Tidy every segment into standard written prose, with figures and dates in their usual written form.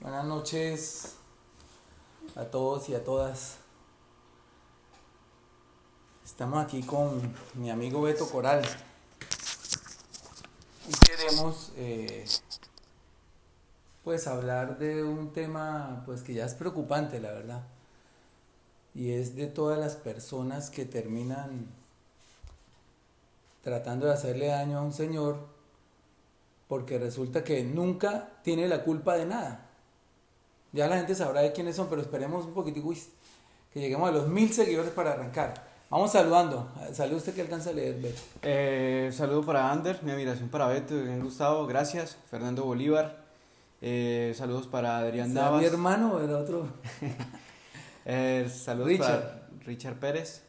Buenas noches a todos y a todas. Estamos aquí con mi amigo Beto Coral y queremos pues hablar de un tema pues que ya es preocupante, la verdad, y es de todas las personas que terminan tratando de hacerle daño a un señor porque resulta que nunca tiene la culpa de nada. Ya la gente sabrá de quiénes son, pero esperemos un poquitico que lleguemos a los 1000 seguidores para arrancar. Vamos saludando. Salude usted que alcanza a leer, Beto. Saludo para Ander, mi admiración para Beto, bien Gustavo, gracias. Fernando Bolívar, saludos para Adrián ¿Será mi Navas, hermano o el otro? saludos Richard. para Richard Pérez,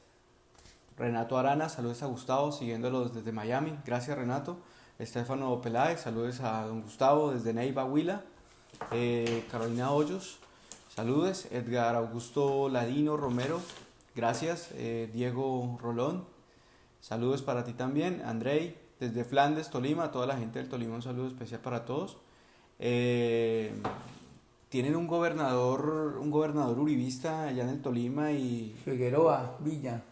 Renato Arana, saludos a Gustavo, siguiéndolos desde Miami, gracias Renato. Estefano Peláez, saludos a don Gustavo desde Neiva, Huila. Carolina Hoyos, saludos. Edgar Augusto Ladino Romero, gracias. Diego Rolón, saludos para ti también. Andrei, desde Flandes, Tolima, toda la gente del Tolima, un saludo especial para todos. Tienen un gobernador uribista allá en el Tolima y... Figueroa, Villa.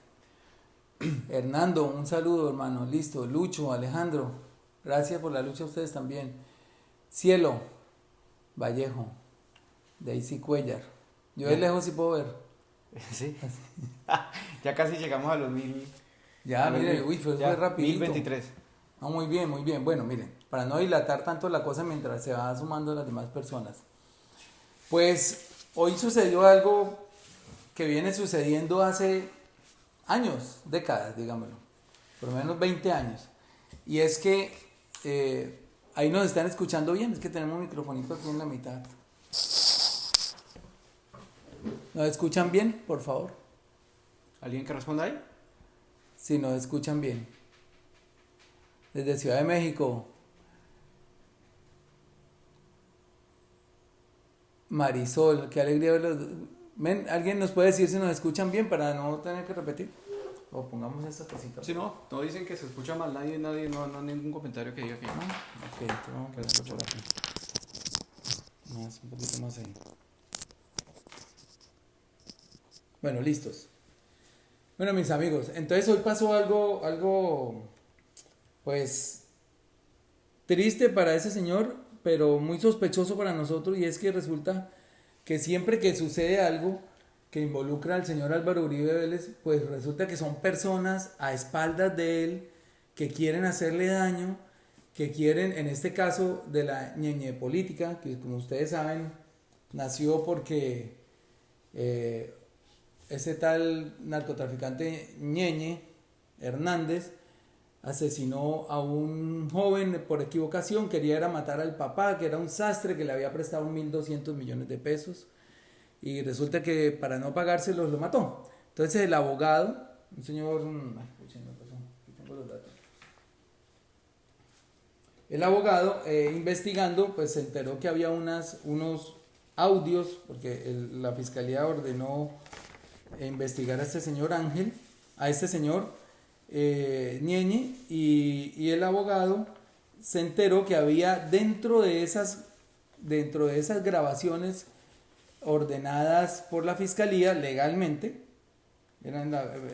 Hernando, un saludo, hermano. Listo. Lucho, Alejandro. Gracias por la lucha a ustedes también. Cielo, Vallejo. Daisy Cuellar. Yo de lejos sí puedo ver. Sí. Ya casi llegamos a los 1000. Ya, mire, uy, fue rapidito. 1023. Ah, muy bien, muy bien. Bueno, miren, para no dilatar tanto la cosa mientras se va sumando las demás personas. Pues hoy sucedió algo que viene sucediendo hace años, décadas, digámoslo, por lo menos 20 años. Y es que ahí nos están escuchando bien, es que tenemos un microfonito aquí en la mitad. ¿Nos escuchan bien, por favor? ¿Alguien que responda ahí? Sí, nos escuchan bien. Desde Ciudad de México, Marisol, qué alegría verlos. ¿Ven? ¿Alguien nos puede decir si nos escuchan bien para no tener que repetir? O pongamos esta cosita. Si no dicen que se escucha mal, nadie, no hay ningún comentario que diga que no. Ok, entonces vamos a ponerlo por aquí. Más, un poquito más ahí. Bueno, listos. Bueno, mis amigos, entonces hoy pasó algo, pues, triste para ese señor, pero muy sospechoso para nosotros, y es que resulta que siempre que sucede algo que involucra al señor Álvaro Uribe Vélez, pues resulta que son personas a espaldas de él que quieren hacerle daño, que quieren, en este caso de la ñeñe política, que como ustedes saben, nació porque ese tal narcotraficante Ñeñe Hernández asesinó a un joven por equivocación, quería era matar al papá, que era un sastre que le había prestado 1.200 millones de pesos, y resulta que para no pagárselos lo mató. Entonces el abogado, un señor, aquí tengo los datos. El abogado, investigando, pues se enteró que había unos audios, porque la fiscalía ordenó investigar a este señor Ángel, a este señor Ñeñe, y el abogado se enteró que había dentro de esas grabaciones ordenadas por la fiscalía legalmente,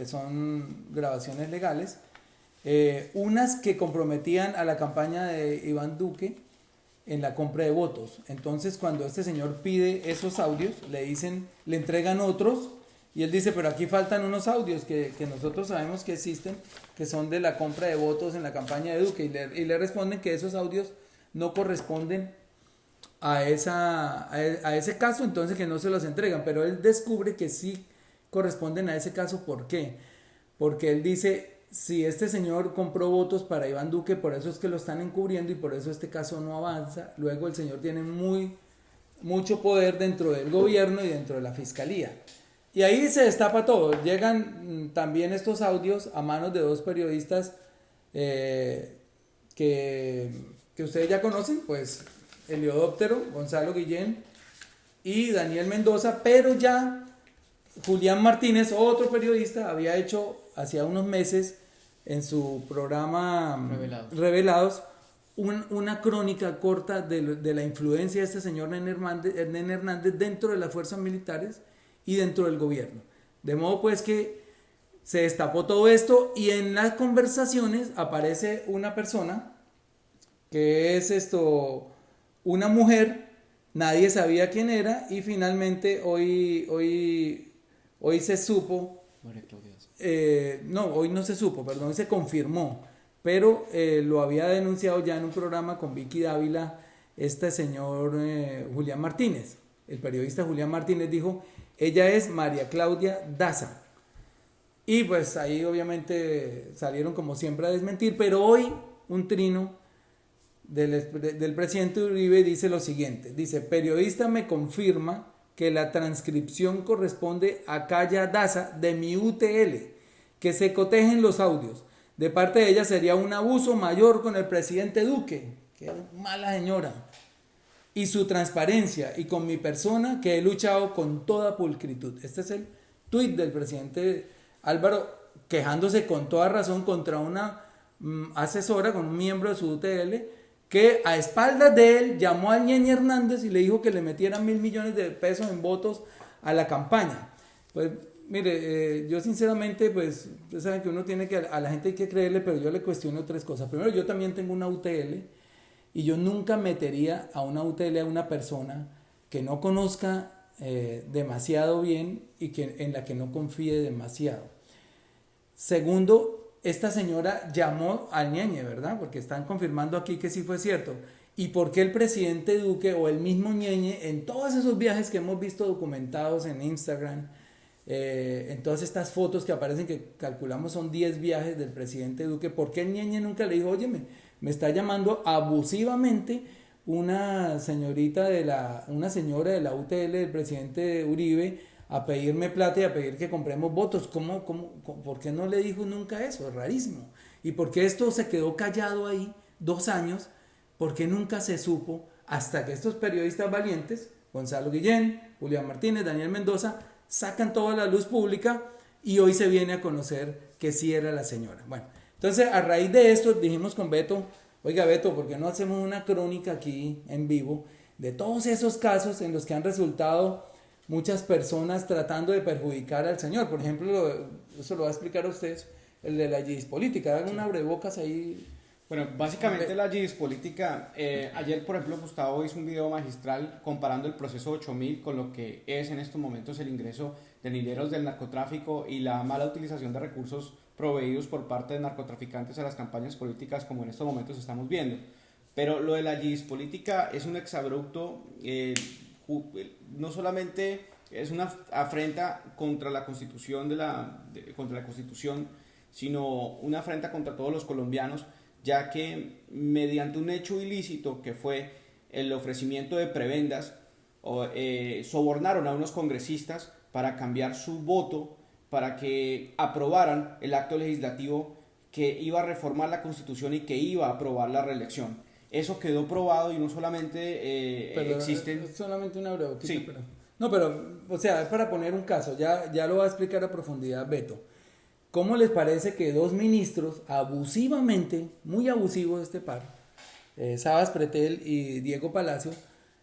son grabaciones legales, unas que comprometían a la campaña de Iván Duque en la compra de votos. Entonces, cuando este señor pide esos audios, le entregan otros, y él dice, pero aquí faltan unos audios que nosotros sabemos que existen, que son de la compra de votos en la campaña de Duque, y le responden que esos audios no corresponden a ese caso, entonces que no se los entregan, pero él descubre que sí corresponden a ese caso. ¿Por qué? Porque él dice, si este señor compró votos para Iván Duque, por eso es que lo están encubriendo y por eso este caso no avanza. Luego el señor tiene mucho poder dentro del gobierno y dentro de la fiscalía. Y ahí se destapa todo. Llegan también estos audios a manos de dos periodistas que ustedes ya conocen, pues Heliodóptero, Gonzalo Guillén y Daniel Mendoza, pero ya Julián Martínez, otro periodista, había hecho hacía unos meses en su programa Revelados, una crónica corta de la influencia de este señor Nene Hernández dentro de las fuerzas militares y dentro del gobierno. De modo pues que se destapó todo esto y en las conversaciones aparece una persona que es una mujer, nadie sabía quién era y finalmente hoy se supo, María Claudia. no, hoy no se supo, perdón, se confirmó, pero lo había denunciado ya en un programa con Vicky Dávila este señor Julián Martínez, el periodista Julián Martínez dijo, ella es María Claudia Daza. Y pues ahí obviamente salieron como siempre a desmentir, pero hoy un trino del presidente Uribe dice lo siguiente, dice, periodista me confirma que la transcripción corresponde a Calla Daza de mi UTL, que se cotejen los audios. De parte de ella sería un abuso mayor con el presidente Duque, que mala señora, y su transparencia, y con mi persona que he luchado con toda pulcritud. Este es el tuit del presidente Álvaro, quejándose con toda razón contra una asesora, con un miembro de su UTL, que a espaldas de él llamó al Ñeñe Hernández y le dijo que le metieran 1.000 millones de pesos en votos a la campaña. Pues mire, yo sinceramente, pues, ustedes saben que uno tiene que, a la gente hay que creerle, pero yo le cuestiono tres cosas. Primero, yo también tengo una UTL y yo nunca metería a una UTL a una persona que no conozca demasiado bien y en la que no confíe demasiado. Segundo, esta señora llamó al Ñeñe, ¿verdad? Porque están confirmando aquí que sí fue cierto. ¿Y por qué el presidente Duque o el mismo Ñeñe, en todos esos viajes que hemos visto documentados en Instagram, en todas estas fotos que aparecen, que calculamos son 10 viajes del presidente Duque, por qué el Ñeñe nunca le dijo, oye, me está llamando abusivamente una señora de la UTL del presidente Uribe a pedirme plata y a pedir que compremos votos? ¿Por qué no le dijo nunca eso? Es rarísimo. ¿Y por qué esto se quedó callado ahí 2 años? ¿Por qué nunca se supo hasta que estos periodistas valientes, Gonzalo Guillén, Julián Martínez, Daniel Mendoza, sacan toda la luz pública y hoy se viene a conocer que sí era la señora? Bueno, entonces a raíz de esto dijimos con Beto, oiga Beto, ¿por qué no hacemos una crónica aquí en vivo de todos esos casos en los que han resultado muchas personas tratando de perjudicar al señor? Por ejemplo, eso lo va a explicar a ustedes, el de la GIS política. Hagan una abrebocas ahí. Bueno, básicamente la GIS política, ayer por ejemplo Gustavo hizo un video magistral comparando el proceso 8000 con lo que es en estos momentos el ingreso de dineros del narcotráfico y la mala utilización de recursos proveídos por parte de narcotraficantes a las campañas políticas como en estos momentos estamos viendo. Pero lo de la GIS política es un exabrupto, no solamente es una afrenta contra la Constitución contra la Constitución, sino una afrenta contra todos los colombianos, ya que mediante un hecho ilícito que fue el ofrecimiento de prebendas, sobornaron a unos congresistas para cambiar su voto para que aprobaran el acto legislativo que iba a reformar la Constitución y que iba a aprobar la reelección. Eso quedó probado y no solamente existen... Es solamente una abrebocas. Sí. Pero, o sea, es para poner un caso, ya lo va a explicar a profundidad Beto. ¿Cómo les parece que 2 ministros abusivamente, muy abusivos este par, Sabas Pretel y Diego Palacio,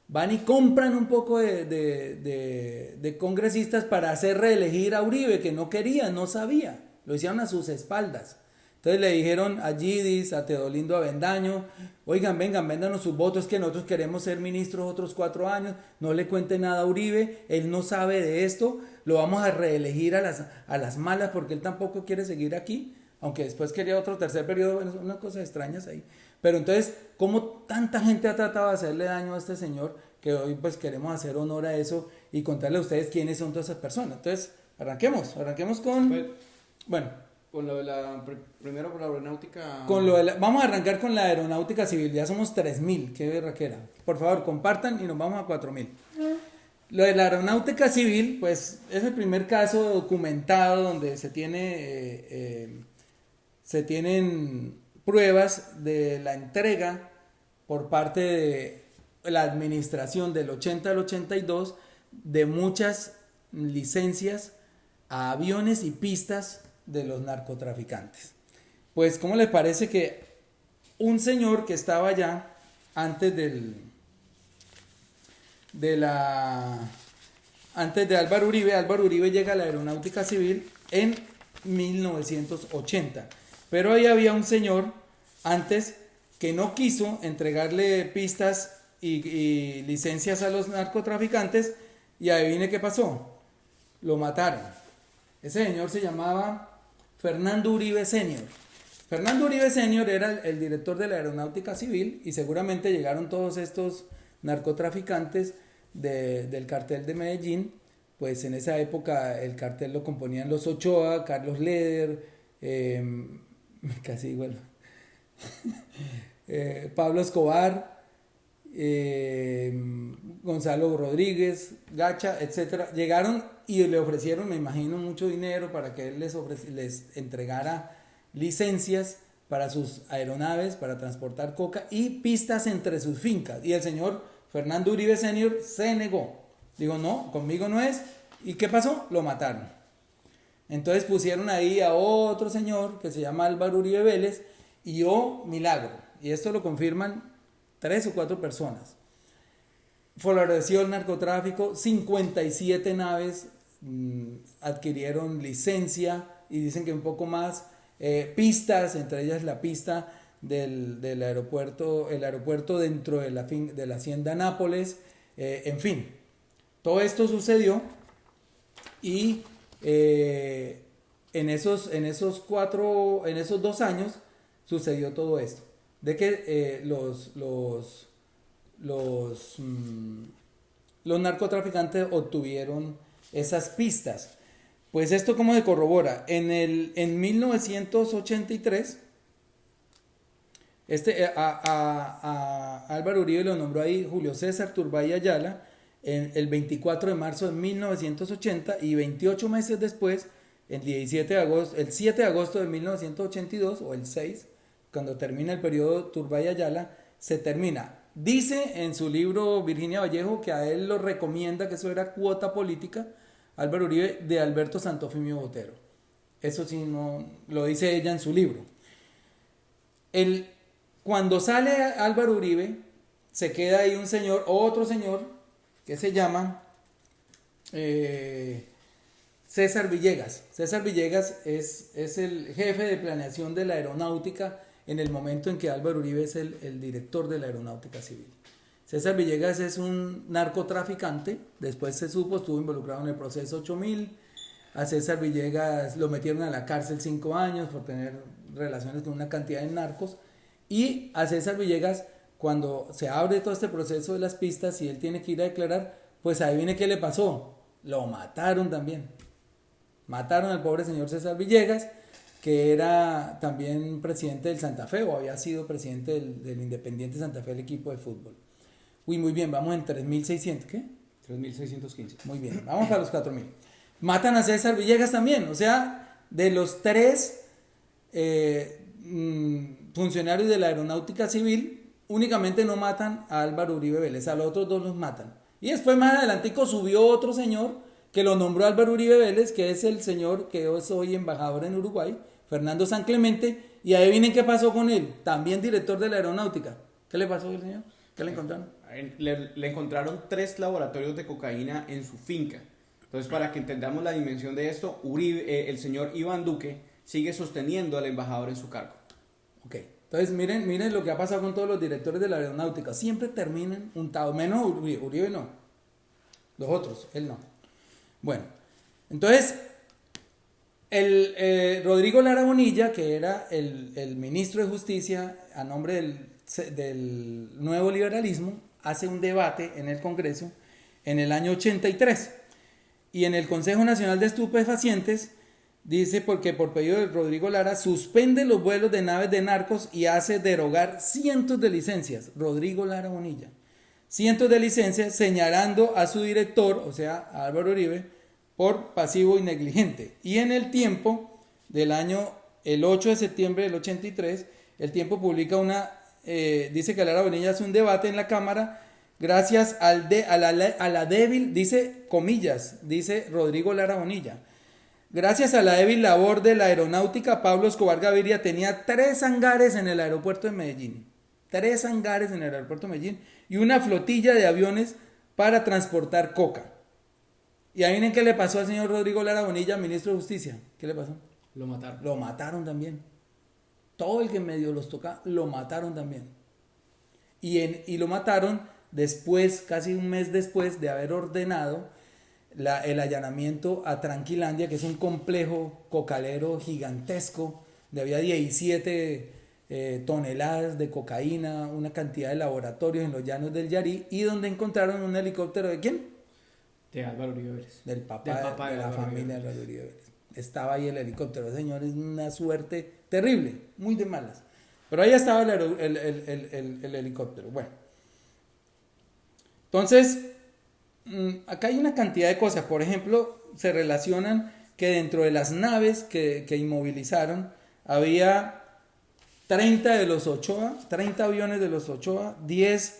van y compran un poco de congresistas para hacer reelegir a Uribe, que no quería, no sabía, lo hicieron a sus espaldas? Entonces le dijeron a Gidis, a Teodolindo Avendaño, oigan, vengan, véndanos sus votos, que nosotros queremos ser ministros otros 4 años, no le cuente nada a Uribe, él no sabe de esto, lo vamos a reelegir a las malas porque él tampoco quiere seguir aquí, aunque después quería otro tercer periodo, bueno, unas cosas extrañas ahí. Pero entonces, ¿cómo tanta gente ha tratado de hacerle daño a este señor? Que hoy pues queremos hacer honor a eso y contarle a ustedes quiénes son todas esas personas. Entonces, arranquemos con... Bueno. Con lo de primero con la aeronáutica... Vamos a arrancar con la aeronáutica civil, ya somos 3.000, qué berraquera. Por favor, compartan y nos vamos a 4.000. Lo de la aeronáutica civil, pues es el primer caso documentado donde se tienen pruebas de la entrega por parte de la administración del 80 al 82 de muchas licencias a aviones y pistas de los narcotraficantes. Pues, ¿cómo les parece que un señor que estaba allá antes antes de Álvaro Uribe. Álvaro Uribe llega a la Aeronáutica Civil en 1980. Pero ahí había un señor antes que no quiso entregarle pistas y licencias a los narcotraficantes, y adivine qué pasó, lo mataron. Ese señor se llamaba Fernando Uribe Senior. Fernando Uribe Senior era el director de la Aeronáutica Civil, y seguramente llegaron todos estos narcotraficantes del cartel de Medellín. Pues en esa época el cartel lo componían los Ochoa, Carlos Leder, casi igual, Pablo Escobar, Gonzalo Rodríguez, Gacha, etcétera. Llegaron y le ofrecieron, me imagino, mucho dinero para que él les entregara licencias para sus aeronaves, para transportar coca y pistas entre sus fincas. Y el señor Fernando Uribe Senior se negó. Digo, no, conmigo no es. ¿Y qué pasó? Lo mataron. Entonces pusieron ahí a otro señor que se llama Álvaro Uribe Vélez, y milagro. Y esto lo confirman 3 o 4 personas. Floreció el narcotráfico, 57 naves adquirieron licencia, y dicen que un poco más, pistas, entre ellas la pista del aeropuerto, el aeropuerto dentro de la hacienda Nápoles, en fin, todo esto sucedió. Y en esos 2 años sucedió todo esto, de que los narcotraficantes obtuvieron esas pistas. Pues esto cómo se corrobora. En 1983, a Álvaro Uribe lo nombró ahí Julio César Turbay Ayala el 24 de marzo de 1980, y 28 meses después, el 7 de agosto de 1982, o el 6, cuando termina el periodo Turbay Ayala, se termina. Dice en su libro Virginia Vallejo que a él lo recomienda, que eso era cuota política, Álvaro Uribe, de Alberto Santofimio Botero. Eso sí, no lo dice ella en su libro. Cuando sale Álvaro Uribe, se queda ahí otro señor, que se llama César Villegas. César Villegas es el jefe de planeación de la aeronáutica en el momento en que Álvaro Uribe es el director de la Aeronáutica Civil. César Villegas es un narcotraficante, después se supo, estuvo involucrado en el proceso 8000. A César Villegas lo metieron a la cárcel 5 años por tener relaciones con una cantidad de narcos, y a César Villegas, cuando se abre todo este proceso de las pistas y él tiene que ir a declarar, pues ahí viene qué le pasó, lo mataron también. Mataron al pobre señor César Villegas, que era también presidente del Santa Fe, o había sido presidente del Independiente Santa Fe, el equipo de fútbol. Uy, muy bien, vamos en 3.600, ¿qué? 3.615. Muy bien, vamos a los 4.000. Matan a César Villegas también, o sea, de los 3 funcionarios de la Aeronáutica Civil, únicamente no matan a Álvaro Uribe Vélez, a los otros 2 los matan. Y después más adelantico subió otro señor que lo nombró Álvaro Uribe Vélez, que es el señor que es hoy embajador en Uruguay, Fernando San Clemente, y ahí vienen qué pasó con él, también director de la Aeronáutica. ¿Qué le pasó al señor? ¿Qué le encontraron? Le encontraron 3 laboratorios de cocaína en su finca. Entonces, para que entendamos la dimensión de esto, el señor Iván Duque sigue sosteniendo al embajador en su cargo. Ok, entonces miren lo que ha pasado con todos los directores de la Aeronáutica. Siempre terminan untados, menos Uribe no. Los otros, él no. Bueno, entonces, Rodrigo Lara Bonilla, que era el ministro de Justicia a nombre del nuevo liberalismo, hace un debate en el Congreso en el año 83. Y en el Consejo Nacional de Estupefacientes dice, porque por pedido de Rodrigo Lara suspende los vuelos de naves de narcos y hace derogar cientos de licencias. Rodrigo Lara Bonilla. Cientos de licencias, señalando a su director, o sea, a Álvaro Uribe, por pasivo y negligente. Y en el Tiempo del año, el 8 de septiembre del 83, el Tiempo publica dice que Lara Bonilla hace un debate en la Cámara gracias a la débil, dice comillas, dice Rodrigo Lara Bonilla, Gracias a la débil labor de la aeronáutica, Pablo Escobar Gaviria tenía 3 hangares en el aeropuerto de Medellín. 3 hangares en el aeropuerto de Medellín y una flotilla de aviones para transportar coca. Y ahí miren qué le pasó al señor Rodrigo Lara Bonilla, ministro de Justicia. ¿Qué le pasó? Lo mataron. Lo mataron también. Todo el que medio los toca, lo mataron también. Y lo mataron después, casi un mes después de haber ordenado el allanamiento a Tranquilandia, que es un complejo cocalero gigantesco, donde había 17 toneladas de cocaína, una cantidad de laboratorios en los llanos del Yarí, y donde encontraron un helicóptero ¿de quién? De Álvaro Uribe Vélez. Del papá de la familia de Álvaro Uribe Vélez. Estaba ahí el helicóptero, señor, es una suerte terrible, muy de malas. Pero ahí estaba el helicóptero. Bueno, entonces, acá hay una cantidad de cosas. Por ejemplo, se relacionan que dentro de las naves que inmovilizaron había 30 de los Ochoa, 30 aviones de los Ochoa, 10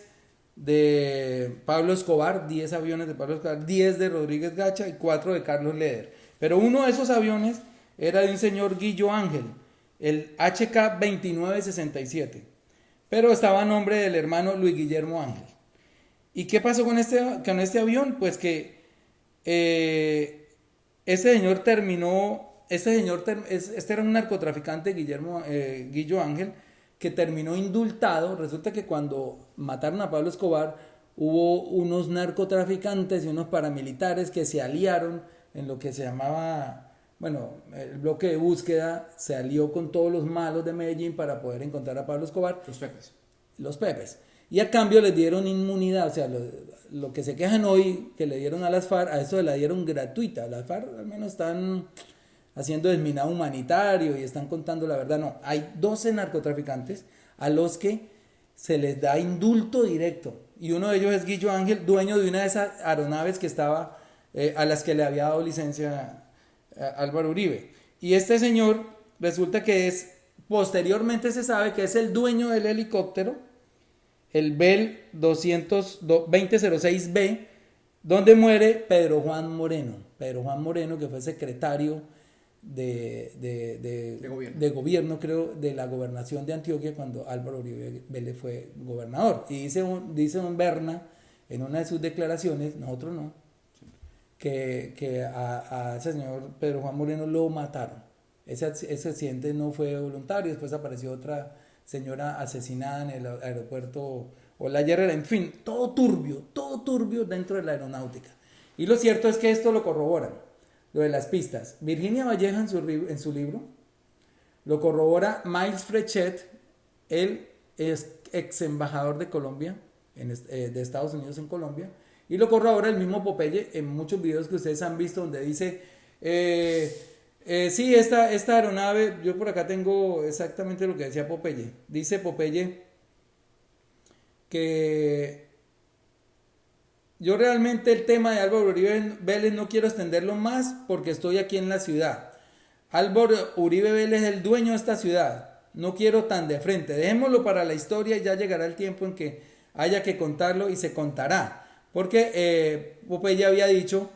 de Pablo Escobar, 10 aviones de Pablo Escobar, 10 de Rodríguez Gacha y 4 de Carlos Leder. Pero uno de esos aviones era de un señor Guillo Ángel, el HK 2967, pero estaba a nombre del hermano Luis Guillermo Ángel. ¿Y qué pasó con este avión? Pues que este era un narcotraficante, Guillo Ángel, que terminó indultado. Resulta que cuando mataron a Pablo Escobar, hubo unos narcotraficantes y unos paramilitares que se aliaron en lo que se llamaba, el bloque de búsqueda, se alió con todos los malos de Medellín para poder encontrar a Pablo Escobar. Los Pepes. Y a cambio les dieron inmunidad, o sea, lo que se quejan hoy que le dieron a las FARC, a eso la dieron gratuita. Las FARC al menos están haciendo desminado humanitario y están contando la verdad. No, hay 12 narcotraficantes a los que se les da indulto directo. Y uno de ellos es Guillo Ángel, dueño de una de esas aeronaves que estaba, a las que le había dado licencia a Álvaro Uribe. Y este señor resulta que posteriormente se sabe que es el dueño del helicóptero, el Bell 2006B, donde muere Pedro Juan Moreno. Pedro Juan Moreno, que fue secretario de gobierno, creo, de la gobernación de Antioquia cuando Álvaro Uribe Vélez fue gobernador. Y dice un Berna en una de sus declaraciones, nosotros no, que a ese señor Pedro Juan Moreno lo mataron. Ese accidente no fue voluntario. Después apareció otra señora asesinada en el aeropuerto Olaya Herrera. En fin, todo turbio dentro de la aeronáutica. Y lo cierto es que esto lo corroboran, lo de las pistas. Virginia Vallejo en su libro lo corrobora. Miles Frechet, él es ex embajador de Colombia, de Estados Unidos en Colombia, y lo corrobora el mismo Popeye en muchos videos que ustedes han visto donde dice sí, esta aeronave, yo por acá tengo exactamente lo que decía Popeye. Dice Popeye que yo realmente el tema de Álvaro Uribe Vélez no quiero extenderlo más porque estoy aquí en la ciudad. Álvaro Uribe Vélez es el dueño de esta ciudad. No quiero tan de frente. Dejémoslo para la historia y ya llegará el tiempo en que haya que contarlo y se contará. Porque Popeye había dicho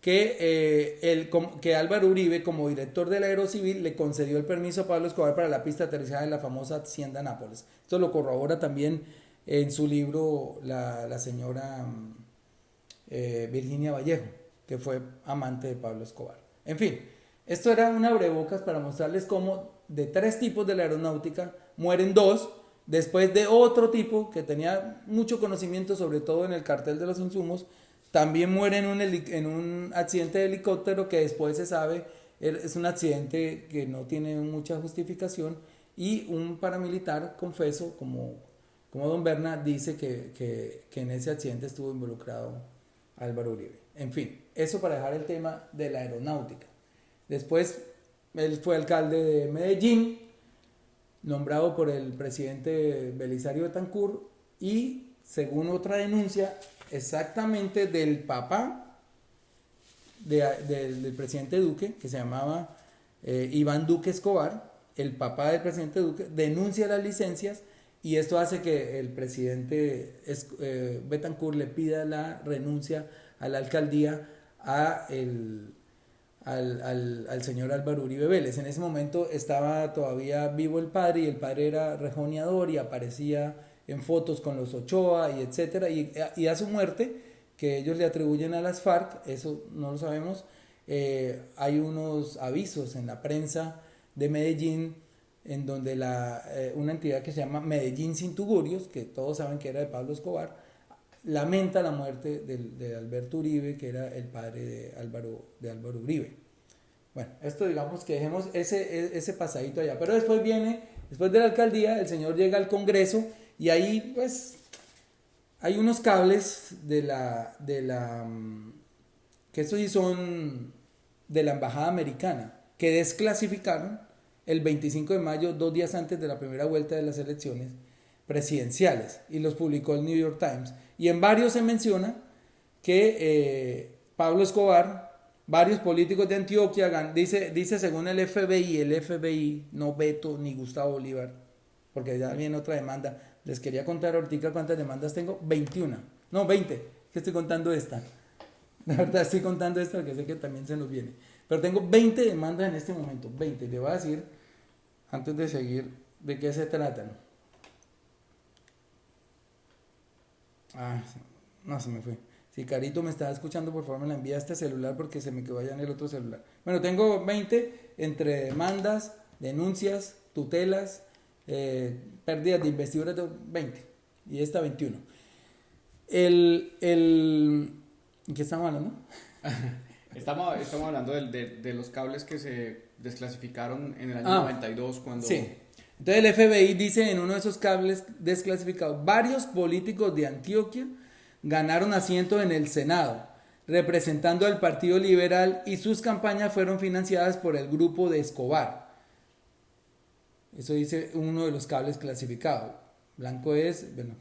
que Álvaro Uribe, como director del Aerocivil, le concedió el permiso a Pablo Escobar para la pista de aterrizaje de la famosa Hacienda Nápoles. Esto lo corrobora también en su libro la señora Virginia Vallejo, que fue amante de Pablo Escobar. En fin, esto era una abrebocas para mostrarles cómo de 3 tipos de la aeronáutica mueren 2, después de otro tipo que tenía mucho conocimiento, sobre todo en el cartel de los insumos. También muere en un accidente de helicóptero que después se sabe es un accidente que no tiene mucha justificación, y un paramilitar, confeso, como don Berna, dice que en ese accidente estuvo involucrado Álvaro Uribe. En fin, eso para dejar el tema de la aeronáutica. Después él fue alcalde de Medellín, nombrado por el presidente Belisario Betancur, y según otra denuncia, exactamente del papá del presidente Duque, que se llamaba Iván Duque Escobar, el papá del presidente Duque, denuncia las licencias, y esto hace que el presidente Betancur le pida la renuncia a la alcaldía a al señor Álvaro Uribe Vélez. En ese momento estaba todavía vivo el padre, y el padre era rejoneador y aparecía en fotos con los Ochoa y etcétera, y a su muerte, que ellos le atribuyen a las FARC, eso no lo sabemos, hay unos avisos en la prensa de Medellín en donde una entidad que se llama Medellín Sin Tugurios, que todos saben que era de Pablo Escobar, lamenta la muerte de Alberto Uribe, que era el padre de Álvaro Uribe. Bueno, esto digamos que dejemos ese pasadito allá. Pero después de la alcaldía, el señor llega al Congreso y ahí pues hay unos cables que estos sí son de la embajada americana, que desclasificaron el 25 de mayo, 2 días antes de la primera vuelta de las elecciones presidenciales, y los publicó el New York Times, y en varios se menciona que Pablo Escobar, varios políticos de Antioquia, dice según el FBI, no Beto ni Gustavo Bolívar, porque ya viene otra demanda. Les quería contar ahorita cuántas demandas tengo, 21, no 20, que estoy contando esta, la verdad estoy contando esta porque sé que también se nos viene, pero tengo 20 demandas en este momento, 20, le voy a decir antes de seguir de qué se tratan. No, se me fue. Si Carito me está escuchando, por favor me la envía a este celular porque se me quedó allá en el otro celular. Bueno, tengo 20 entre demandas, denuncias, tutelas, pérdidas de investiduras, 20. Y esta 21. ¿En qué estamos hablando? Estamos hablando de los cables que se desclasificaron en el año 92 cuando... Sí. Entonces el FBI dice en uno de esos cables desclasificados, varios políticos de Antioquia ganaron asientos en el Senado, representando al Partido Liberal, y sus campañas fueron financiadas por el grupo de Escobar. Eso dice uno de los cables clasificados. Blanco es... Bueno,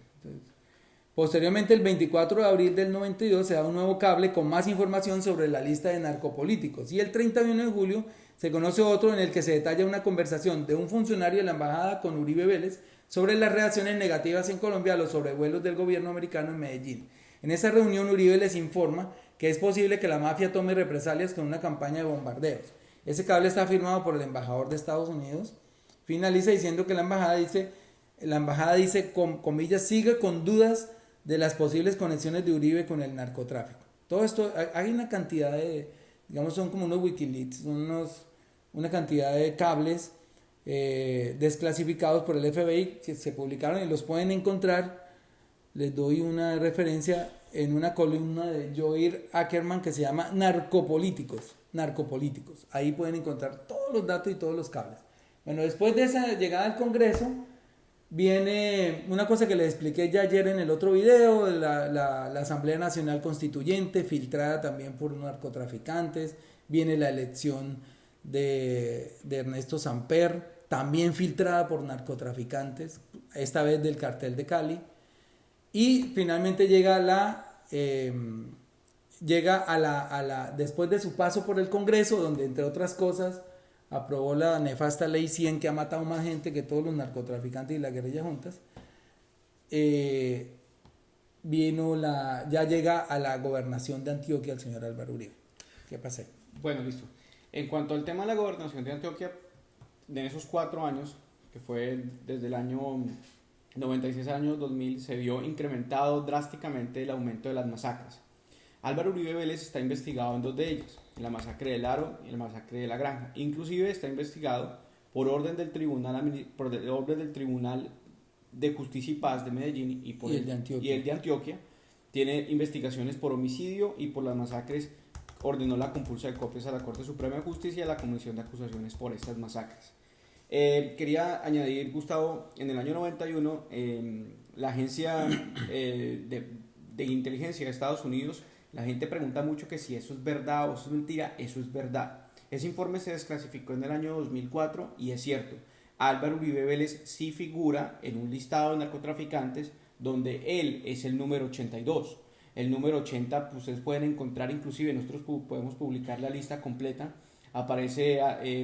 posteriormente, el 24 de abril del 92, se da un nuevo cable con más información sobre la lista de narcopolíticos. Y el 31 de julio se conoce otro en el que se detalla una conversación de un funcionario de la embajada con Uribe Vélez sobre las reacciones negativas en Colombia a los sobrevuelos del gobierno americano en Medellín. En esa reunión, Uribe les informa que es posible que la mafia tome represalias con una campaña de bombardeos. Ese cable está firmado por el embajador de Estados Unidos. Finaliza diciendo que la embajada dice, con comillas, sigue con dudas de las posibles conexiones de Uribe con el narcotráfico. Todo esto, hay una cantidad de, digamos, son como unos Wikileaks, una cantidad de cables desclasificados por el FBI que se publicaron y los pueden encontrar. Les doy una referencia en una columna de Joir Ackerman que se llama Narcopolíticos. Ahí pueden encontrar todos los datos y todos los cables. Bueno, después de esa llegada al Congreso, viene una cosa que les expliqué ya ayer en el otro video, la Asamblea Nacional Constituyente, filtrada también por narcotraficantes. Viene la elección de Ernesto Samper, también filtrada por narcotraficantes, esta vez del cartel de Cali. Y finalmente después de su paso por el Congreso, donde entre otras cosas aprobó la nefasta ley 100 que ha matado más gente que todos los narcotraficantes y la guerrilla juntas, ya llega a la gobernación de Antioquia el señor Álvaro Uribe. ¿Qué pasa? Bueno, listo. En cuanto al tema de la gobernación de Antioquia, en esos 4 años, que fue desde el año 96 al año 2000, se vio incrementado drásticamente el aumento de las masacres. Álvaro Uribe Vélez está investigado en 2 de ellas, la masacre del Aro y la masacre de La Granja. Inclusive está investigado por orden del Tribunal de Justicia y Paz de Medellín y el de Antioquia. Tiene investigaciones por homicidio y por las masacres. Ordenó la compulsa de copias a la Corte Suprema de Justicia y a la Comisión de Acusaciones por estas masacres. Quería añadir, Gustavo, en el año 91, la agencia de inteligencia de Estados Unidos, la gente pregunta mucho que si eso es verdad o eso es mentira. Eso es verdad. Ese informe se desclasificó en el año 2004 y es cierto. Álvaro Uribe Vélez sí figura en un listado de narcotraficantes donde él es el número 82. El número 80, pues ustedes pueden encontrar, inclusive nosotros podemos publicar la lista completa. Aparece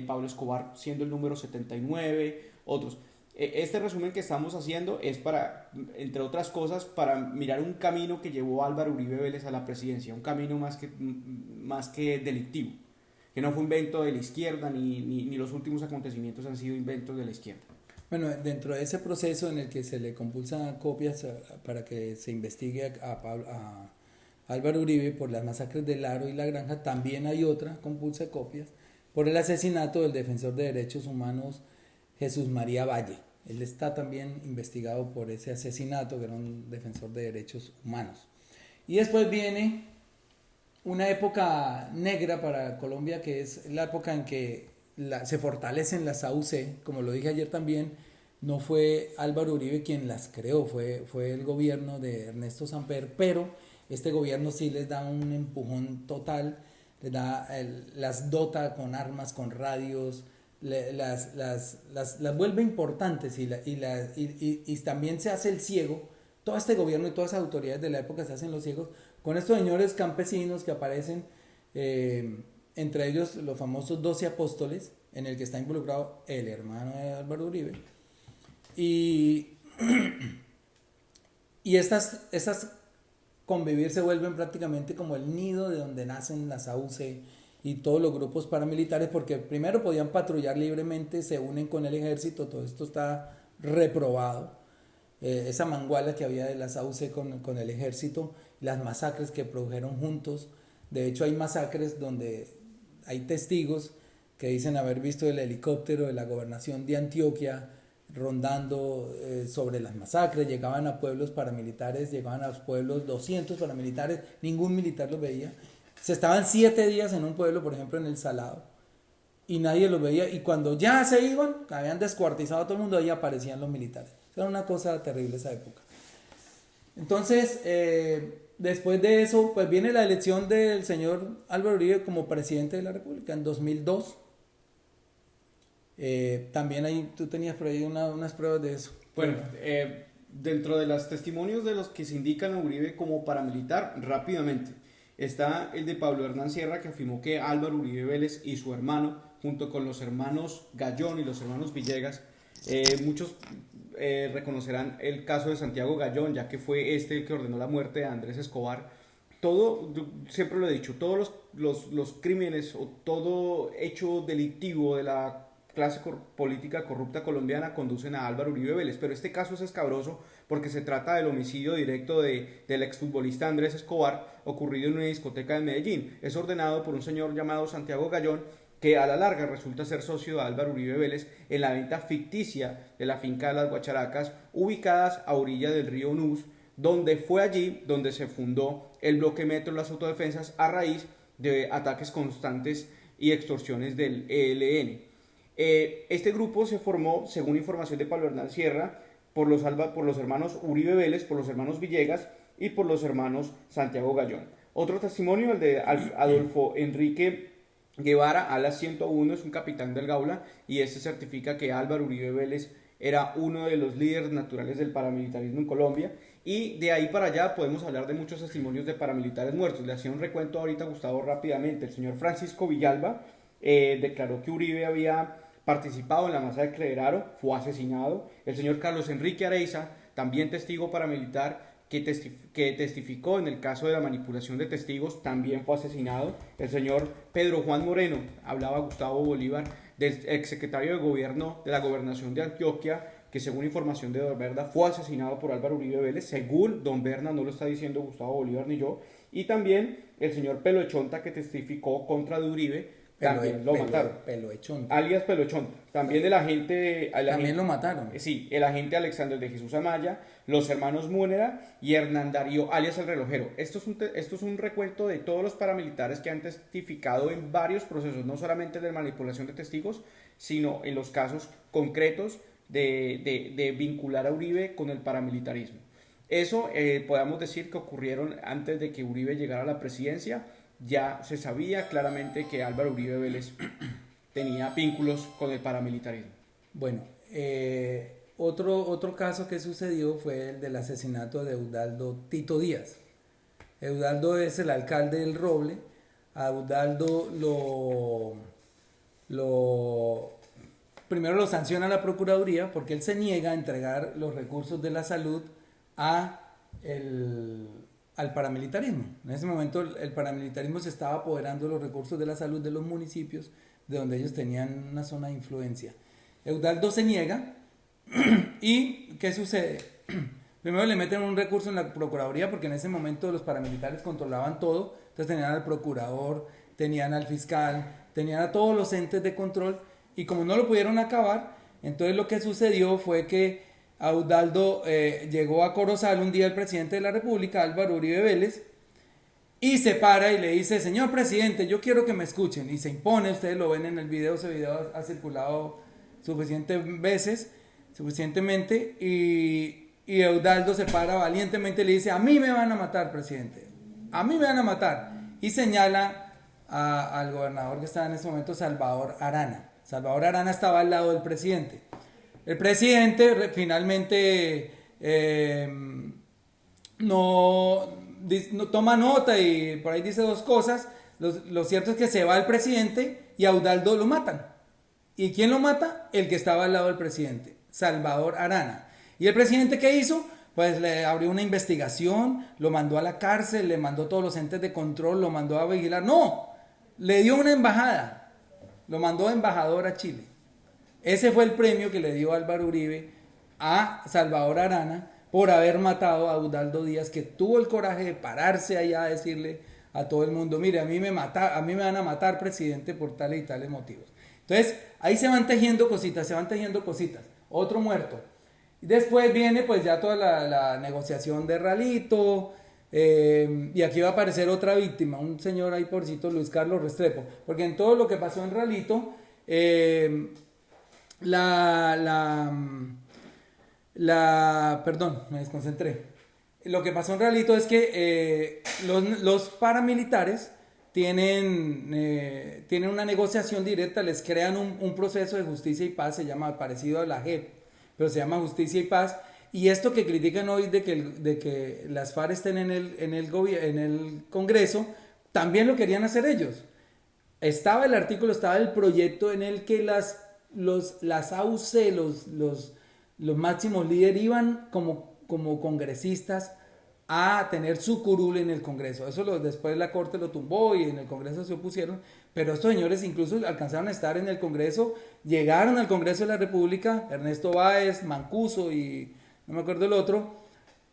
Pablo Escobar siendo el número 79, otros. Este resumen que estamos haciendo es para, entre otras cosas, para mirar un camino que llevó Álvaro Uribe Vélez a la presidencia, un camino más que delictivo. que no fue invento de la izquierda, ni los últimos acontecimientos han sido inventos de la izquierda. Bueno, dentro de ese proceso en el que se le compulsan copias para que se investigue a Álvaro Uribe por las masacres del Aro y La Granja, también hay otra compulsa de copias por el asesinato del defensor de derechos humanos Jesús María Valle. Él está también investigado por ese asesinato, que era un defensor de derechos humanos. Y después viene una época negra para Colombia, que es la época en que se fortalecen las AUC. Como lo dije ayer también, no fue Álvaro Uribe quien las creó, fue el gobierno de Ernesto Samper, pero este gobierno sí les da un empujón total, las dota con armas, con radios, las vuelve importantes y también se hace el ciego. Todo este gobierno y todas las autoridades de la época se hacen los ciegos con estos señores campesinos que aparecen, entre ellos los famosos 12 apóstoles, en el que está involucrado el hermano de Álvaro Uribe. Y estas convivir se vuelven prácticamente como el nido de donde nacen las AUC y todos los grupos paramilitares, porque primero podían patrullar libremente, se unen con el ejército, todo esto está reprobado. Esa manguala que había de las AUC con el ejército, las masacres que produjeron juntos. De hecho hay masacres donde hay testigos que dicen haber visto el helicóptero de la gobernación de Antioquia rondando sobre las masacres. Llegaban a pueblos paramilitares, llegaban a los pueblos 200 paramilitares, ningún militar los veía. Se estaban 7 días en un pueblo, por ejemplo en El Salado, y nadie los veía, y cuando ya se iban, habían descuartizado a todo el mundo, ahí aparecían los militares. Era una cosa terrible esa época. Entonces, después de eso, pues viene la elección del señor Álvaro Uribe como presidente de la República en 2002. También ahí tú tenías por ahí unas pruebas de eso. Bueno, dentro de los testimonios de los que se indican a Uribe como paramilitar, rápidamente, está el de Pablo Hernán Sierra, que afirmó que Álvaro Uribe Vélez y su hermano, junto con los hermanos Gallón y los hermanos Villegas, muchos reconocerán el caso de Santiago Gallón, ya que fue este el que ordenó la muerte de Andrés Escobar. Todo, siempre lo he dicho, todos los crímenes o todo hecho delictivo de la clase política corrupta colombiana conducen a Álvaro Uribe Vélez, pero este caso es escabroso porque se trata del homicidio directo del exfutbolista Andrés Escobar, ocurrido en una discoteca de Medellín. Es ordenado por un señor llamado Santiago Gallón, que a la larga resulta ser socio de Álvaro Uribe Vélez en la venta ficticia de la finca de las Guacharacas, ubicadas a orilla del río Nus, donde fue allí donde se fundó el bloque Metro Las Autodefensas a raíz de ataques constantes y extorsiones del ELN. Este grupo se formó, según información de Pablo Hernán Sierra, por los hermanos Uribe Vélez, por los hermanos Villegas y por los hermanos Santiago Gallón. Otro testimonio, el de Adolfo Enrique Guevara, alas 101, es un capitán del Gaula, y este certifica que Álvaro Uribe Vélez era uno de los líderes naturales del paramilitarismo en Colombia, y de ahí para allá podemos hablar de muchos testimonios de paramilitares muertos. Le hacía un recuento ahorita, Gustavo, rápidamente. El señor Francisco Villalba declaró que Uribe había participado en la masacre de Aro, fue asesinado. El señor Carlos Enrique Areiza, también testigo paramilitar, que testificó en el caso de la manipulación de testigos, también fue asesinado. El señor Pedro Juan Moreno, hablaba Gustavo Bolívar, del exsecretario de gobierno de la gobernación de Antioquia, que según información de Don Berna fue asesinado por Álvaro Uribe Vélez, según Don Berna, no lo está diciendo Gustavo Bolívar ni yo. Y también el señor Pelo Echonta, que testificó contra de Uribe, también lo mataron. Peloechonta. Alias Peloechonta. También el agente... También lo mataron. Sí, el agente Alexander de Jesús Amaya, los hermanos Múnera y Hernán Darío, alias el relojero. Esto es un recuento de todos los paramilitares que han testificado en varios procesos, no solamente de manipulación de testigos, sino en los casos concretos de vincular a Uribe con el paramilitarismo. Eso podemos decir que ocurrieron antes de que Uribe llegara a la presidencia. Ya se sabía claramente que Álvaro Uribe Vélez tenía vínculos con el paramilitarismo. Bueno, otro caso que sucedió fue el del asesinato de Eudaldo Tito Díaz. Eudaldo es el alcalde del Roble. A Eudaldo primero lo sanciona la Procuraduría porque él se niega a entregar los recursos de la salud a al paramilitarismo. En ese momento el paramilitarismo se estaba apoderando de los recursos de la salud de los municipios, de donde ellos tenían una zona de influencia. Eudaldo se niega y ¿qué sucede? Primero le meten un recurso en la Procuraduría porque en ese momento los paramilitares controlaban todo, entonces tenían al procurador, tenían al fiscal, tenían a todos los entes de control y como no lo pudieron acabar, entonces lo que sucedió fue que Eudaldo llegó a Corozal un día el presidente de la República, Álvaro Uribe Vélez, y se para y le dice, señor presidente, yo quiero que me escuchen, y se impone, ustedes lo ven en el video, ese video ha circulado suficientemente, y Eudaldo se para valientemente y le dice, a mí me van a matar, presidente, a mí me van a matar, y señala al gobernador que estaba en ese momento, Salvador Arana. Salvador Arana estaba al lado del presidente. El presidente finalmente no toma nota y por ahí dice dos cosas. Lo cierto es que se va el presidente y a Eudaldo lo matan. ¿Y quién lo mata? El que estaba al lado del presidente, Salvador Arana. ¿Y el presidente qué hizo? Pues le abrió una investigación, lo mandó a la cárcel, le mandó todos los entes de control, lo mandó a vigilar. No, le dio una embajada, lo mandó de embajador a Chile. Ese fue el premio que le dio Álvaro Uribe a Salvador Arana por haber matado a Eudaldo Díaz, que tuvo el coraje de pararse allá a decirle a todo el mundo, mire, a mí me van a matar, presidente, por tales y tales motivos. Entonces, ahí se van tejiendo cositas. Otro muerto. Y después viene pues ya toda la negociación de Ralito, y aquí va a aparecer otra víctima, un señor ahí pobrecito, Luis Carlos Restrepo, porque en todo lo que pasó en Ralito, perdón, me desconcentré. Lo que pasó en Ralito es que los paramilitares tienen una negociación directa, les crean un proceso de justicia y paz, se llama parecido a la JEP, pero se llama Justicia y Paz. Y esto que critican hoy de que las FARC estén en el Congreso, también lo querían hacer ellos. Estaba el proyecto en el que las AUC, los máximos líderes iban como congresistas a tener su curul en el Congreso. Eso después la Corte lo tumbó y en el Congreso se opusieron, pero estos señores incluso alcanzaron a estar en el Congreso, llegaron al Congreso de la República, Ernesto Báez, Mancuso y no me acuerdo el otro,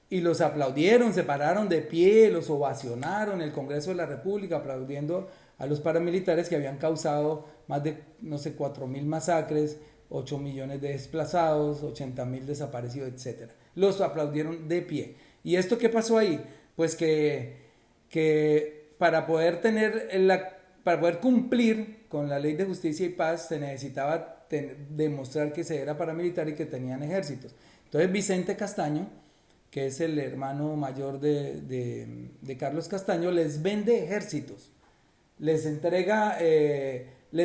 y los aplaudieron, se pararon de pie, los ovacionaron en el Congreso de la República, aplaudiendo a los paramilitares que habían causado más de, 4.000 masacres, 8 millones de desplazados, 80.000 desaparecidos, etc. Los aplaudieron de pie. ¿Y esto qué pasó ahí? Pues que para poder cumplir con la ley de justicia y paz se necesitaba demostrar que se era paramilitar y que tenían ejércitos. Entonces Vicente Castaño, que es el hermano mayor de Carlos Castaño, les vende ejércitos. Les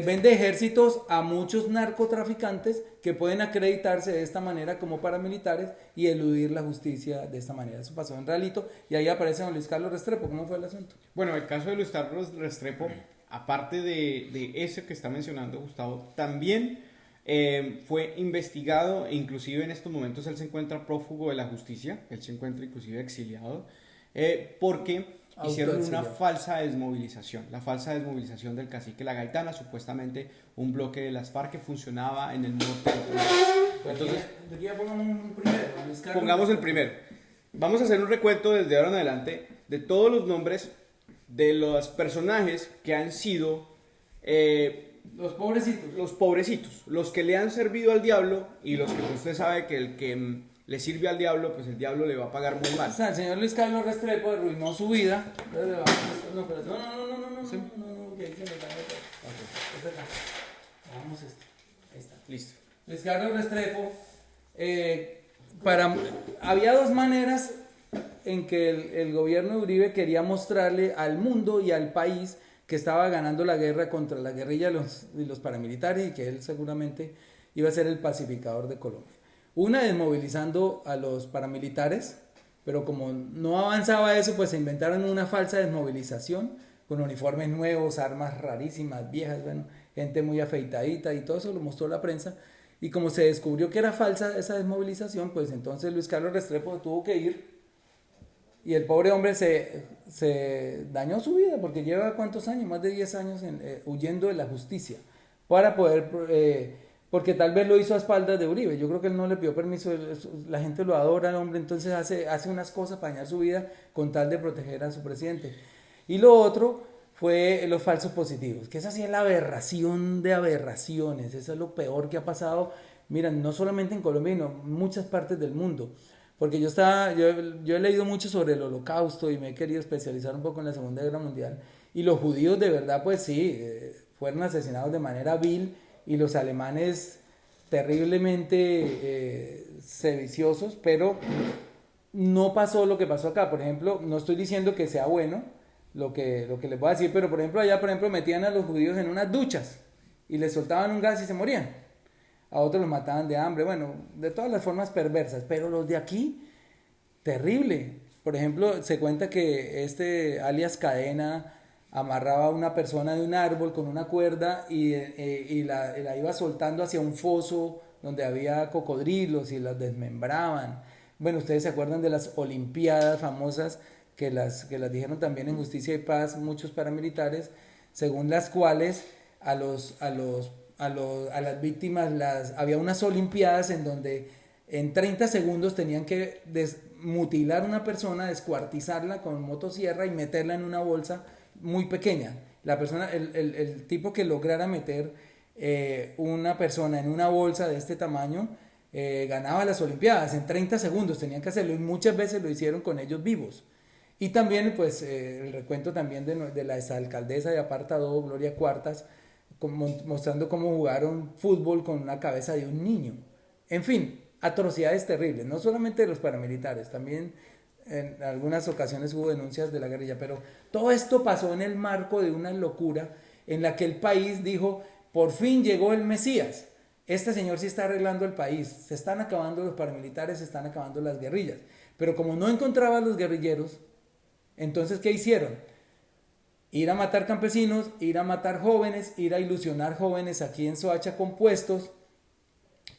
vende ejércitos a muchos narcotraficantes que pueden acreditarse de esta manera como paramilitares y eludir la justicia de esta manera. Eso pasó en Ralito y ahí aparece don Luis Carlos Restrepo. ¿Cómo fue el asunto? Bueno, el caso de Luis Carlos Restrepo, aparte de ese que está mencionando Gustavo, también fue investigado e inclusive en estos momentos él se encuentra prófugo de la justicia, él se encuentra inclusive exiliado, porque hicieron una falsa desmovilización, la falsa desmovilización del cacique La Gaitana, supuestamente un bloque de las FARC que funcionaba en el norte del país. Entonces, pongamos el primero. Vamos a hacer un recuento desde ahora en adelante de todos los nombres de los personajes que han sido los pobrecitos, los que le han servido al diablo y los que usted sabe que el que le sirve al diablo, pues el diablo le va a pagar muy mal. O sea, el señor Luis Carlos Restrepo arruinó su vida. No, vamos esto. Ahí está. Listo. Luis Carlos Restrepo, había dos maneras en que el gobierno de Uribe quería mostrarle al mundo y al país que estaba ganando la guerra contra la guerrilla y los paramilitares y que él seguramente iba a ser el pacificador de Colombia. Una, desmovilizando a los paramilitares, pero como no avanzaba eso, pues se inventaron una falsa desmovilización con uniformes nuevos, armas rarísimas, viejas, bueno, gente muy afeitadita y todo eso lo mostró la prensa. Y como se descubrió que era falsa esa desmovilización, pues entonces Luis Carlos Restrepo tuvo que ir y el pobre hombre se dañó su vida porque lleva ¿cuántos años? Más de 10 años huyendo de la justicia para poder, porque tal vez lo hizo a espaldas de Uribe. Yo creo que él no le pidió permiso, la gente lo adora al hombre, entonces hace unas cosas para dañar su vida con tal de proteger a su presidente. Y lo otro fue los falsos positivos, que esa sí es la aberración de aberraciones, eso es lo peor que ha pasado, miren, no solamente en Colombia, sino en muchas partes del mundo. Porque yo he leído mucho sobre el Holocausto y me he querido especializar un poco en la Segunda Guerra Mundial. Y los judíos de verdad, pues sí, fueron asesinados de manera vil y los alemanes terriblemente sediciosos, pero no pasó lo que pasó acá. Por ejemplo, no estoy diciendo que sea bueno lo que les voy a decir, pero por ejemplo allá metían a los judíos en unas duchas y les soltaban un gas y se morían. A otros los mataban de hambre, bueno, de todas las formas perversas, pero los de aquí, terrible. Por ejemplo, se cuenta que alias Cadena amarraba a una persona de un árbol con una cuerda y la iba soltando hacia un foso donde había cocodrilos y las desmembraban. Bueno, ustedes se acuerdan de las Olimpiadas famosas que las dijeron también en Justicia y Paz muchos paramilitares, según las cuales a las víctimas había unas olimpiadas en donde en 30 segundos tenían que mutilar a una persona, descuartizarla con motosierra y meterla en una bolsa muy pequeña. La persona, el tipo que lograra meter una persona en una bolsa de este tamaño ganaba las olimpiadas. En 30 segundos tenían que hacerlo y muchas veces lo hicieron con ellos vivos. Y también pues el recuento también de la exalcaldesa de Apartadó, Gloria Cuartas, mostrando cómo jugaron fútbol con una cabeza de un niño. En fin, atrocidades terribles, no solamente de los paramilitares, también en algunas ocasiones hubo denuncias de la guerrilla, pero todo esto pasó en el marco de una locura en la que el país dijo, por fin llegó el Mesías, este señor sí está arreglando el país, se están acabando los paramilitares, se están acabando las guerrillas, pero como no encontraba a los guerrilleros, entonces ¿qué hicieron? Ir a matar campesinos, ir a matar jóvenes, ir a ilusionar jóvenes aquí en Soacha con puestos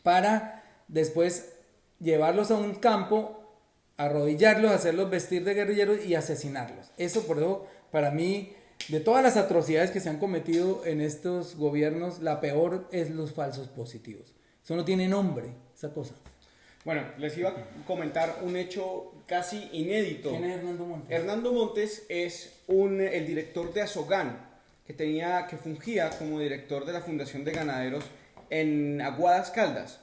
para después llevarlos a un campo, arrodillarlos, hacerlos vestir de guerrilleros y asesinarlos. Eso, por eso, para mí, de todas las atrocidades que se han cometido en estos gobiernos, la peor es los falsos positivos. Eso no tiene nombre, esa cosa. Bueno, les iba a comentar un hecho casi inédito. ¿Quién es Hernando Montes? Hernando Montes es el director de Azogán, que fungía como director de la Fundación de Ganaderos en Aguadas Caldas.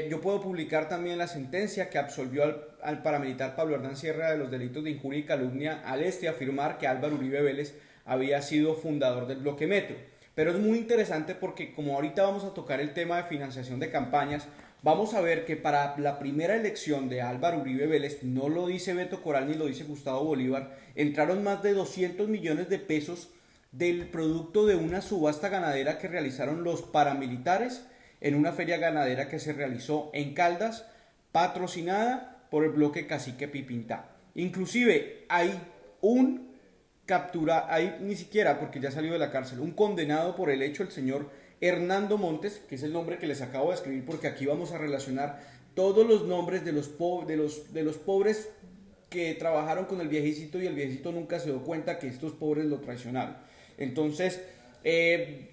Yo puedo publicar también la sentencia que absolvió al paramilitar Pablo Hernán Sierra de los delitos de injuria y calumnia al afirmar que Álvaro Uribe Vélez había sido fundador del Bloque Metro. Pero es muy interesante porque como ahorita vamos a tocar el tema de financiación de campañas, vamos a ver que para la primera elección de Álvaro Uribe Vélez, no lo dice Beto Coral ni lo dice Gustavo Bolívar, entraron más de 200 millones de pesos del producto de una subasta ganadera que realizaron los paramilitares en una feria ganadera que se realizó en Caldas, patrocinada por el bloque Cacique Pipintá. Inclusive hay ni siquiera, porque ya salió de la cárcel, un condenado por el hecho, el señor Hernando Montes, que es el nombre que les acabo de escribir, porque aquí vamos a relacionar todos los nombres de los pobres que trabajaron con el viejecito y el viejecito nunca se dio cuenta que estos pobres lo traicionaron. Entonces,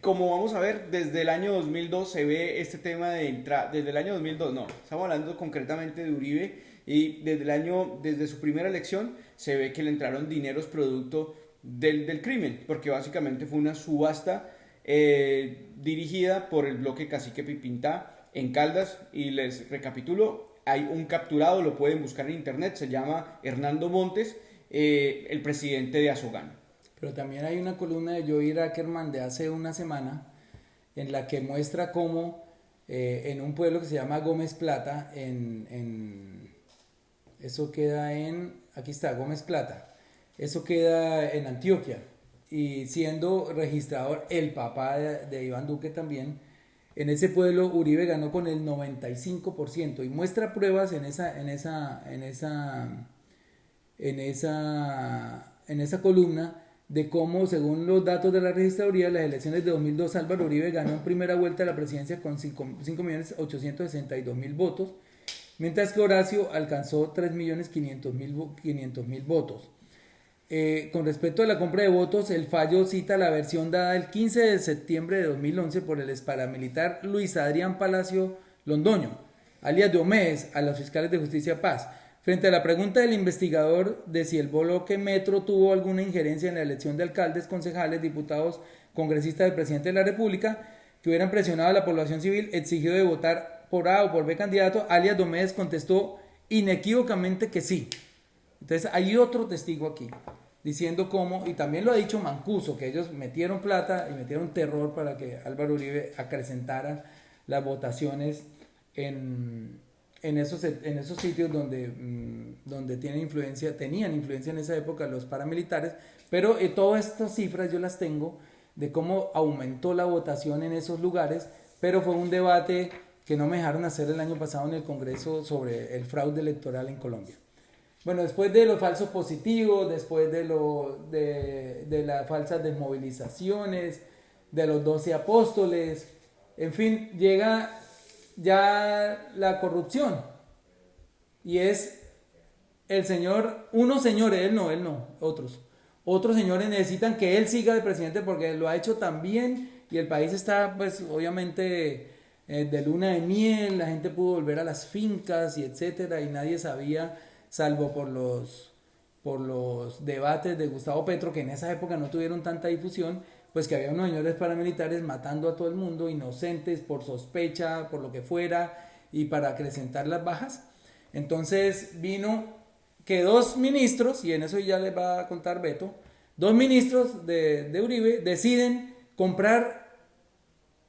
como vamos a ver, desde el año 2002 se ve este tema desde el año 2002, no, estamos hablando concretamente de Uribe, y desde su primera elección se ve que le entraron dineros producto del crimen, porque básicamente fue una subasta dirigida por el bloque Cacique Pipintá en Caldas, y les recapitulo, hay un capturado, lo pueden buscar en internet, se llama Hernando Montes, el presidente de Azogán. Pero también hay una columna de Joir Ackerman de hace una semana en la que muestra cómo en un pueblo que se llama Gómez Plata, eso queda aquí está, Gómez Plata, eso queda en Antioquia, y siendo registrador el papá de Iván Duque también, en ese pueblo Uribe ganó con el 95% y muestra pruebas en esa columna de cómo, según los datos de la registraduría, las elecciones de 2002 Álvaro Uribe ganó en primera vuelta a la presidencia con 5.862.000 votos mientras que Horacio alcanzó 3.500.000 votos. Con respecto a la compra de votos, el fallo cita la versión dada el 15 de septiembre de 2011 por el exparamilitar Luis Adrián Palacio Londoño, alias Diomedes, a los fiscales de Justicia Paz, frente a la pregunta del investigador de si el bloque Metro tuvo alguna injerencia en la elección de alcaldes, concejales, diputados, congresistas del presidente de la República, que hubieran presionado a la población civil exigido de votar por A o por B candidato, alias Diomedes contestó inequívocamente que sí. Entonces hay otro testigo aquí, diciendo cómo, y también lo ha dicho Mancuso, que ellos metieron plata y metieron terror para que Álvaro Uribe acrecentara las votaciones en esos sitios donde tenían influencia en esa época los paramilitares, pero todas estas cifras yo las tengo de cómo aumentó la votación en esos lugares, pero fue un debate que no me dejaron hacer el año pasado en el Congreso sobre el fraude electoral en Colombia. Bueno, después de los falsos positivos, después de las falsas desmovilizaciones, de los 12 apóstoles, en fin, llega ya la corrupción. Y es el señor, unos señores, él no, otros. Otros señores necesitan que él siga de presidente porque lo ha hecho tan bien y el país está, pues, obviamente de luna de miel, la gente pudo volver a las fincas y etcétera, y nadie sabía, salvo por los debates de Gustavo Petro, que en esa época no tuvieron tanta difusión, pues que había unos señores paramilitares matando a todo el mundo, inocentes, por sospecha, por lo que fuera, y para acrecentar las bajas. Entonces vino que dos ministros, y en eso ya les va a contar Beto, dos ministros de Uribe deciden comprar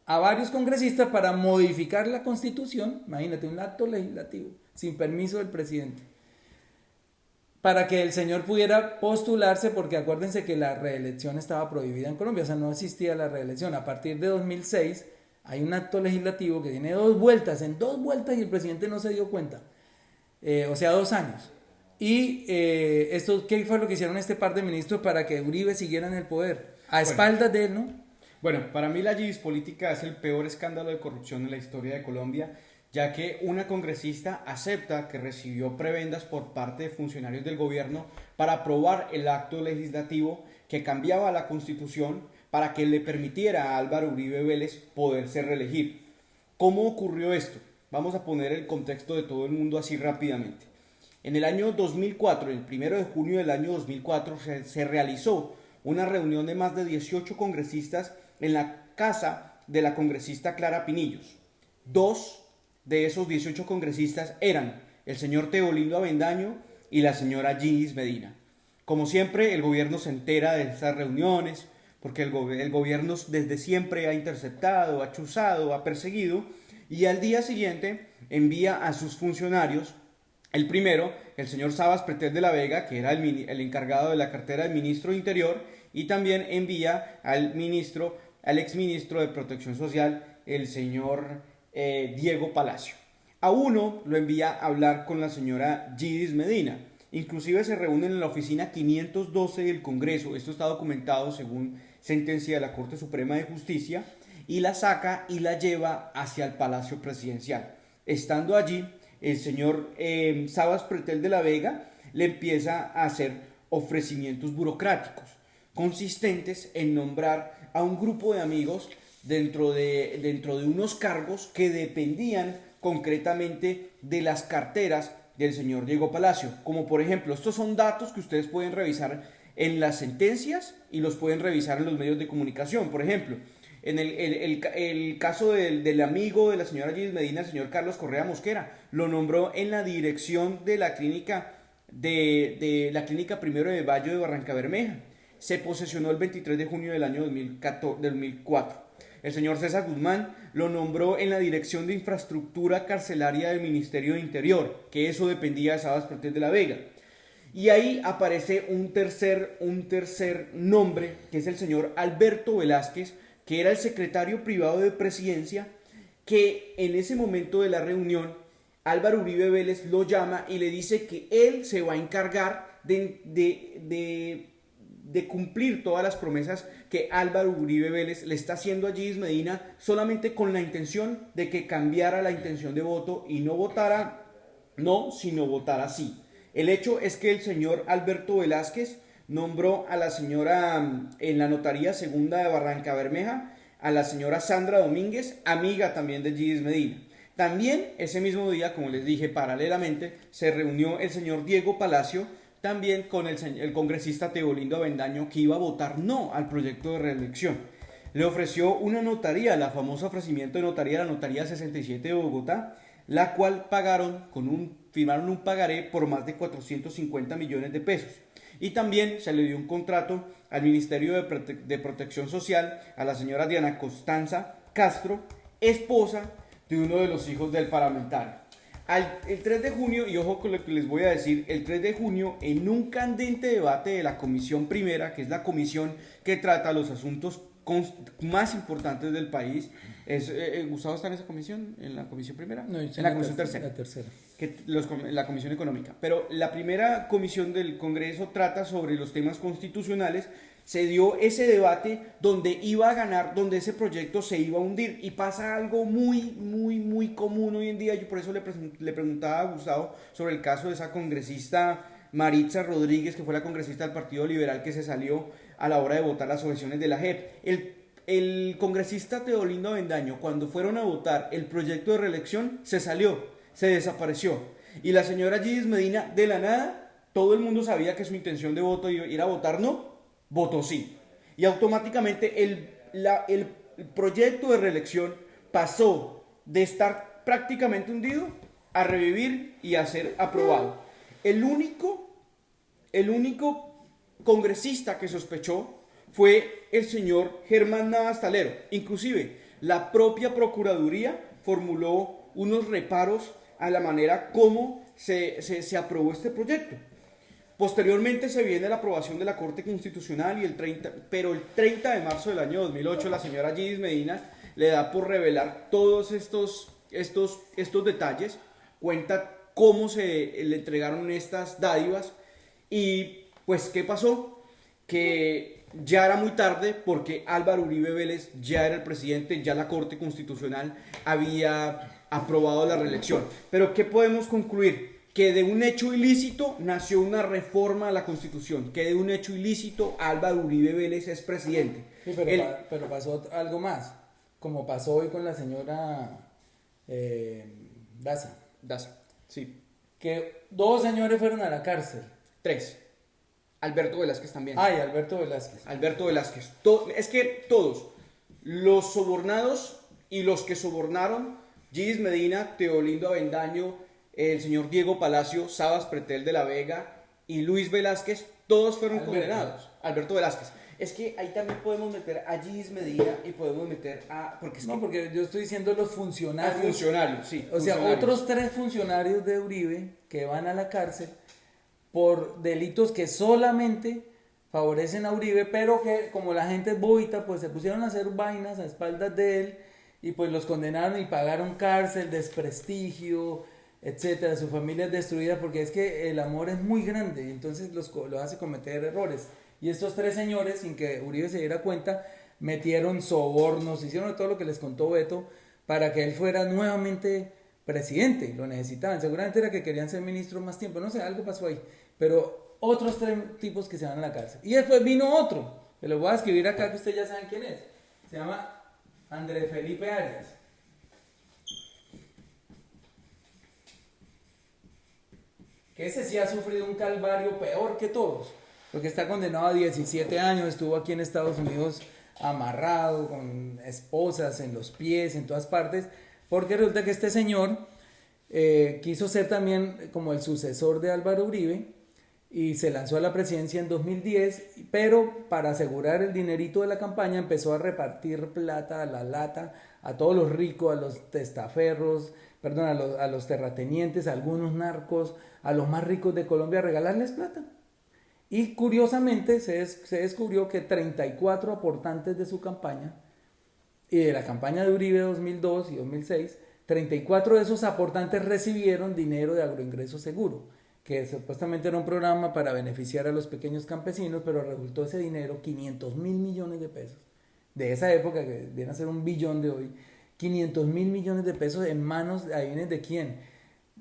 a varios congresistas para modificar la Constitución, imagínate, un acto legislativo, sin permiso del presidente, para que el señor pudiera postularse, porque acuérdense que la reelección estaba prohibida en Colombia, o sea, no existía la reelección. A partir de 2006 hay un acto legislativo que tiene dos vueltas y el presidente no se dio cuenta, o sea, 2 años. Y ¿qué fue lo que hicieron este par de ministros para que Uribe siguiera en el poder? A espaldas de él, ¿no? Bueno, para mí la GIS política es el peor escándalo de corrupción en la historia de Colombia, ya que una congresista acepta que recibió prebendas por parte de funcionarios del gobierno para aprobar el acto legislativo que cambiaba la Constitución para que le permitiera a Álvaro Uribe Vélez poderse reelegir. ¿Cómo ocurrió esto? Vamos a poner el contexto de todo el mundo así rápidamente. En el año 2004, el 1 de junio del año 2004, se realizó una reunión de más de 18 congresistas en la casa de la congresista Clara Pinillos. 2 de esos 18 congresistas eran el señor Teolindo Avendaño y la señora Ginnis Medina. Como siempre, el gobierno se entera de estas reuniones, porque el gobierno desde siempre ha interceptado, ha chuzado, ha perseguido, y al día siguiente envía a sus funcionarios, el primero, el señor Sabas Pretel de la Vega, que era el encargado de la cartera del ministro de Interior, y también envía al exministro de Protección Social, el señor Diego Palacio. A uno lo envía a hablar con la señora Ginnis Medina. Inclusive se reúnen en la oficina 512 del Congreso, esto está documentado según sentencia de la Corte Suprema de Justicia, y la saca y la lleva hacia el Palacio Presidencial. Estando allí, el señor Sabas Pretel de la Vega le empieza a hacer ofrecimientos burocráticos, consistentes en nombrar a un grupo de amigos dentro de unos cargos que dependían concretamente de las carteras del señor Diego Palacio. Como por ejemplo, estos son datos que ustedes pueden revisar en las sentencias y los pueden revisar en los medios de comunicación. Por ejemplo, en el caso del amigo de la señora Ginnis Medina, el señor Carlos Correa Mosquera, lo nombró en la dirección de la clínica de la clínica Primero de Mayo de Barranca Bermeja. Se posesionó el 23 de junio del año 2004. El señor César Guzmán lo nombró en la Dirección de Infraestructura Carcelaria del Ministerio de Interior, que eso dependía de Sabas Pretel de la Vega. Y ahí aparece un tercer nombre, que es el señor Alberto Velázquez, que era el secretario privado de Presidencia, que en ese momento de la reunión Álvaro Uribe Vélez lo llama y le dice que él se va a encargar de cumplir todas las promesas que Álvaro Uribe Vélez le está haciendo a Ginnis Medina, solamente con la intención de que cambiara la intención de voto y no votara no, sino votar sí. El hecho es que el señor Alberto Velázquez nombró a la señora en la Notaría Segunda de Barranca Bermeja, a la señora Sandra Domínguez, amiga también de Gidis Medina. También ese mismo día, como les dije, paralelamente, se reunió el señor Diego Palacio, también con el congresista Teolindo Avendaño, que iba a votar no al proyecto de reelección. Le ofreció una notaría, la famosa ofrecimiento de notaría, la Notaría 67 de Bogotá, la cual firmaron un pagaré por más de 450 millones de pesos. Y también se le dio un contrato al Ministerio de Protección Social a la señora Diana Constanza Castro, esposa de uno de los hijos del parlamentario. El 3 de junio, y ojo con lo que les voy a decir, el 3 de junio, en un candente debate de la Comisión Primera, que es la comisión que trata los asuntos más importantes del país, ¿Gustavo está en esa comisión? ¿En la Comisión Primera? No, en la Comisión Tercera. La tercera. La Comisión Económica. Pero la primera comisión del Congreso trata sobre los temas constitucionales. Se dio ese debate donde iba a ganar, donde ese proyecto se iba a hundir. Y pasa algo muy común hoy en día. Yo por eso le preguntaba a Gustavo sobre el caso de esa congresista Maritza Rodríguez, que fue la congresista del Partido Liberal que se salió a la hora de votar las objeciones de la JEP. El congresista Teolindo Avendaño, cuando fueron a votar el proyecto de reelección, se salió, se desapareció. Y la señora Gidis Medina, de la nada, todo el mundo sabía que su intención de voto era votar no, votó sí. Y automáticamente el proyecto de reelección pasó de estar prácticamente hundido a revivir y a ser aprobado. El único congresista que sospechó fue el señor Germán Navas Talero. Inclusive, la propia Procuraduría formuló unos reparos a la manera como se aprobó este proyecto. Posteriormente se viene la aprobación de la Corte Constitucional, pero el 30 de marzo del año 2008 la señora Gidis Medina le da por revelar todos estos detalles, cuenta cómo se le entregaron estas dádivas y pues ¿qué pasó? Que ya era muy tarde porque Álvaro Uribe Vélez ya era el presidente, ya la Corte Constitucional había aprobado la reelección. Pero ¿qué podemos concluir? Que de un hecho ilícito nació una reforma a la Constitución, que de un hecho ilícito Álvaro Uribe Vélez es presidente. Sí, pero pasó algo más, como pasó hoy con la señora Daza, sí. Que 2 señores fueron a la cárcel. 3. Alberto Velázquez también. Ay, Alberto Velázquez. Alberto Velázquez. Es que todos, los sobornados y los que sobornaron, Gidis Medina, Teolindo Avendaño, el señor Diego Palacio, Sabas Pretel de la Vega y Luis Velázquez, todos fueron condenados. Alberto Velázquez. Es que ahí también podemos meter a Gidis Medina y podemos meter a... Porque yo estoy diciendo los funcionarios. Funcionarios, sí. O sea, otros 3 funcionarios de Uribe que van a la cárcel por delitos que solamente favorecen a Uribe, pero que como la gente es bobita, pues se pusieron a hacer vainas a espaldas de él y pues los condenaron y pagaron cárcel, desprestigio, etcétera. Su familia es destruida porque es que el amor es muy grande y entonces los hace cometer errores. Y estos 3 señores, sin que Uribe se diera cuenta, metieron sobornos, hicieron todo lo que les contó Beto para que él fuera nuevamente presidente. Lo necesitaban, seguramente era que querían ser ministros más tiempo, no sé, algo pasó ahí. Pero otros 3 tipos que se van a la cárcel. Y después vino otro, que lo voy a escribir acá que ustedes ya saben quién es. Se llama Andrés Felipe Arias. Que ese sí ha sufrido un calvario peor que todos, porque está condenado a 17 años, estuvo aquí en Estados Unidos amarrado, con esposas en los pies, en todas partes, porque resulta que este señor quiso ser también como el sucesor de Álvaro Uribe y se lanzó a la presidencia en 2010, pero para asegurar el dinerito de la campaña empezó a repartir plata a la lata a todos los ricos, a los testaferros, a los terratenientes, a algunos narcos, a los más ricos de Colombia, a regalarles plata. Y curiosamente se descubrió que 34 aportantes de su campaña y de la campaña de Uribe 2002 y 2006, 34 de esos aportantes recibieron dinero de Agroingreso Seguro, que supuestamente era un programa para beneficiar a los pequeños campesinos, pero resultó ese dinero 500 mil millones de pesos. De esa época, que viene a ser 1 billón de hoy, 500 mil millones de pesos en manos, ¿adivinen de quién?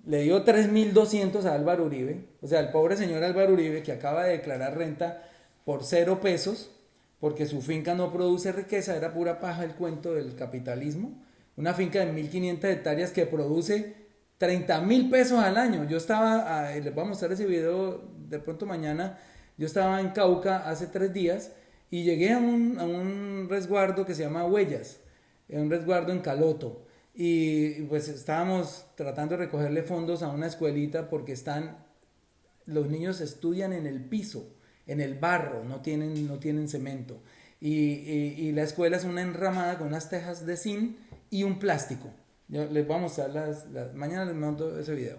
le dio 3.200 a Álvaro Uribe, o sea, el pobre señor Álvaro Uribe que acaba de declarar renta por 0 pesos, porque su finca no produce riqueza, era pura paja el cuento del capitalismo, una finca de 1.500 hectáreas que produce 30.000 pesos al año. Yo estaba, les voy a mostrar ese video de pronto mañana, yo estaba en Cauca hace 3 días y llegué a un resguardo que se llama Huellas, un resguardo en Caloto. Y pues estábamos tratando de recogerle fondos a una escuelita porque los niños estudian en el piso, en el barro, no tienen cemento. Y la escuela es una enramada con unas tejas de zinc y un plástico. Yo les voy a mostrar mañana les monto ese video.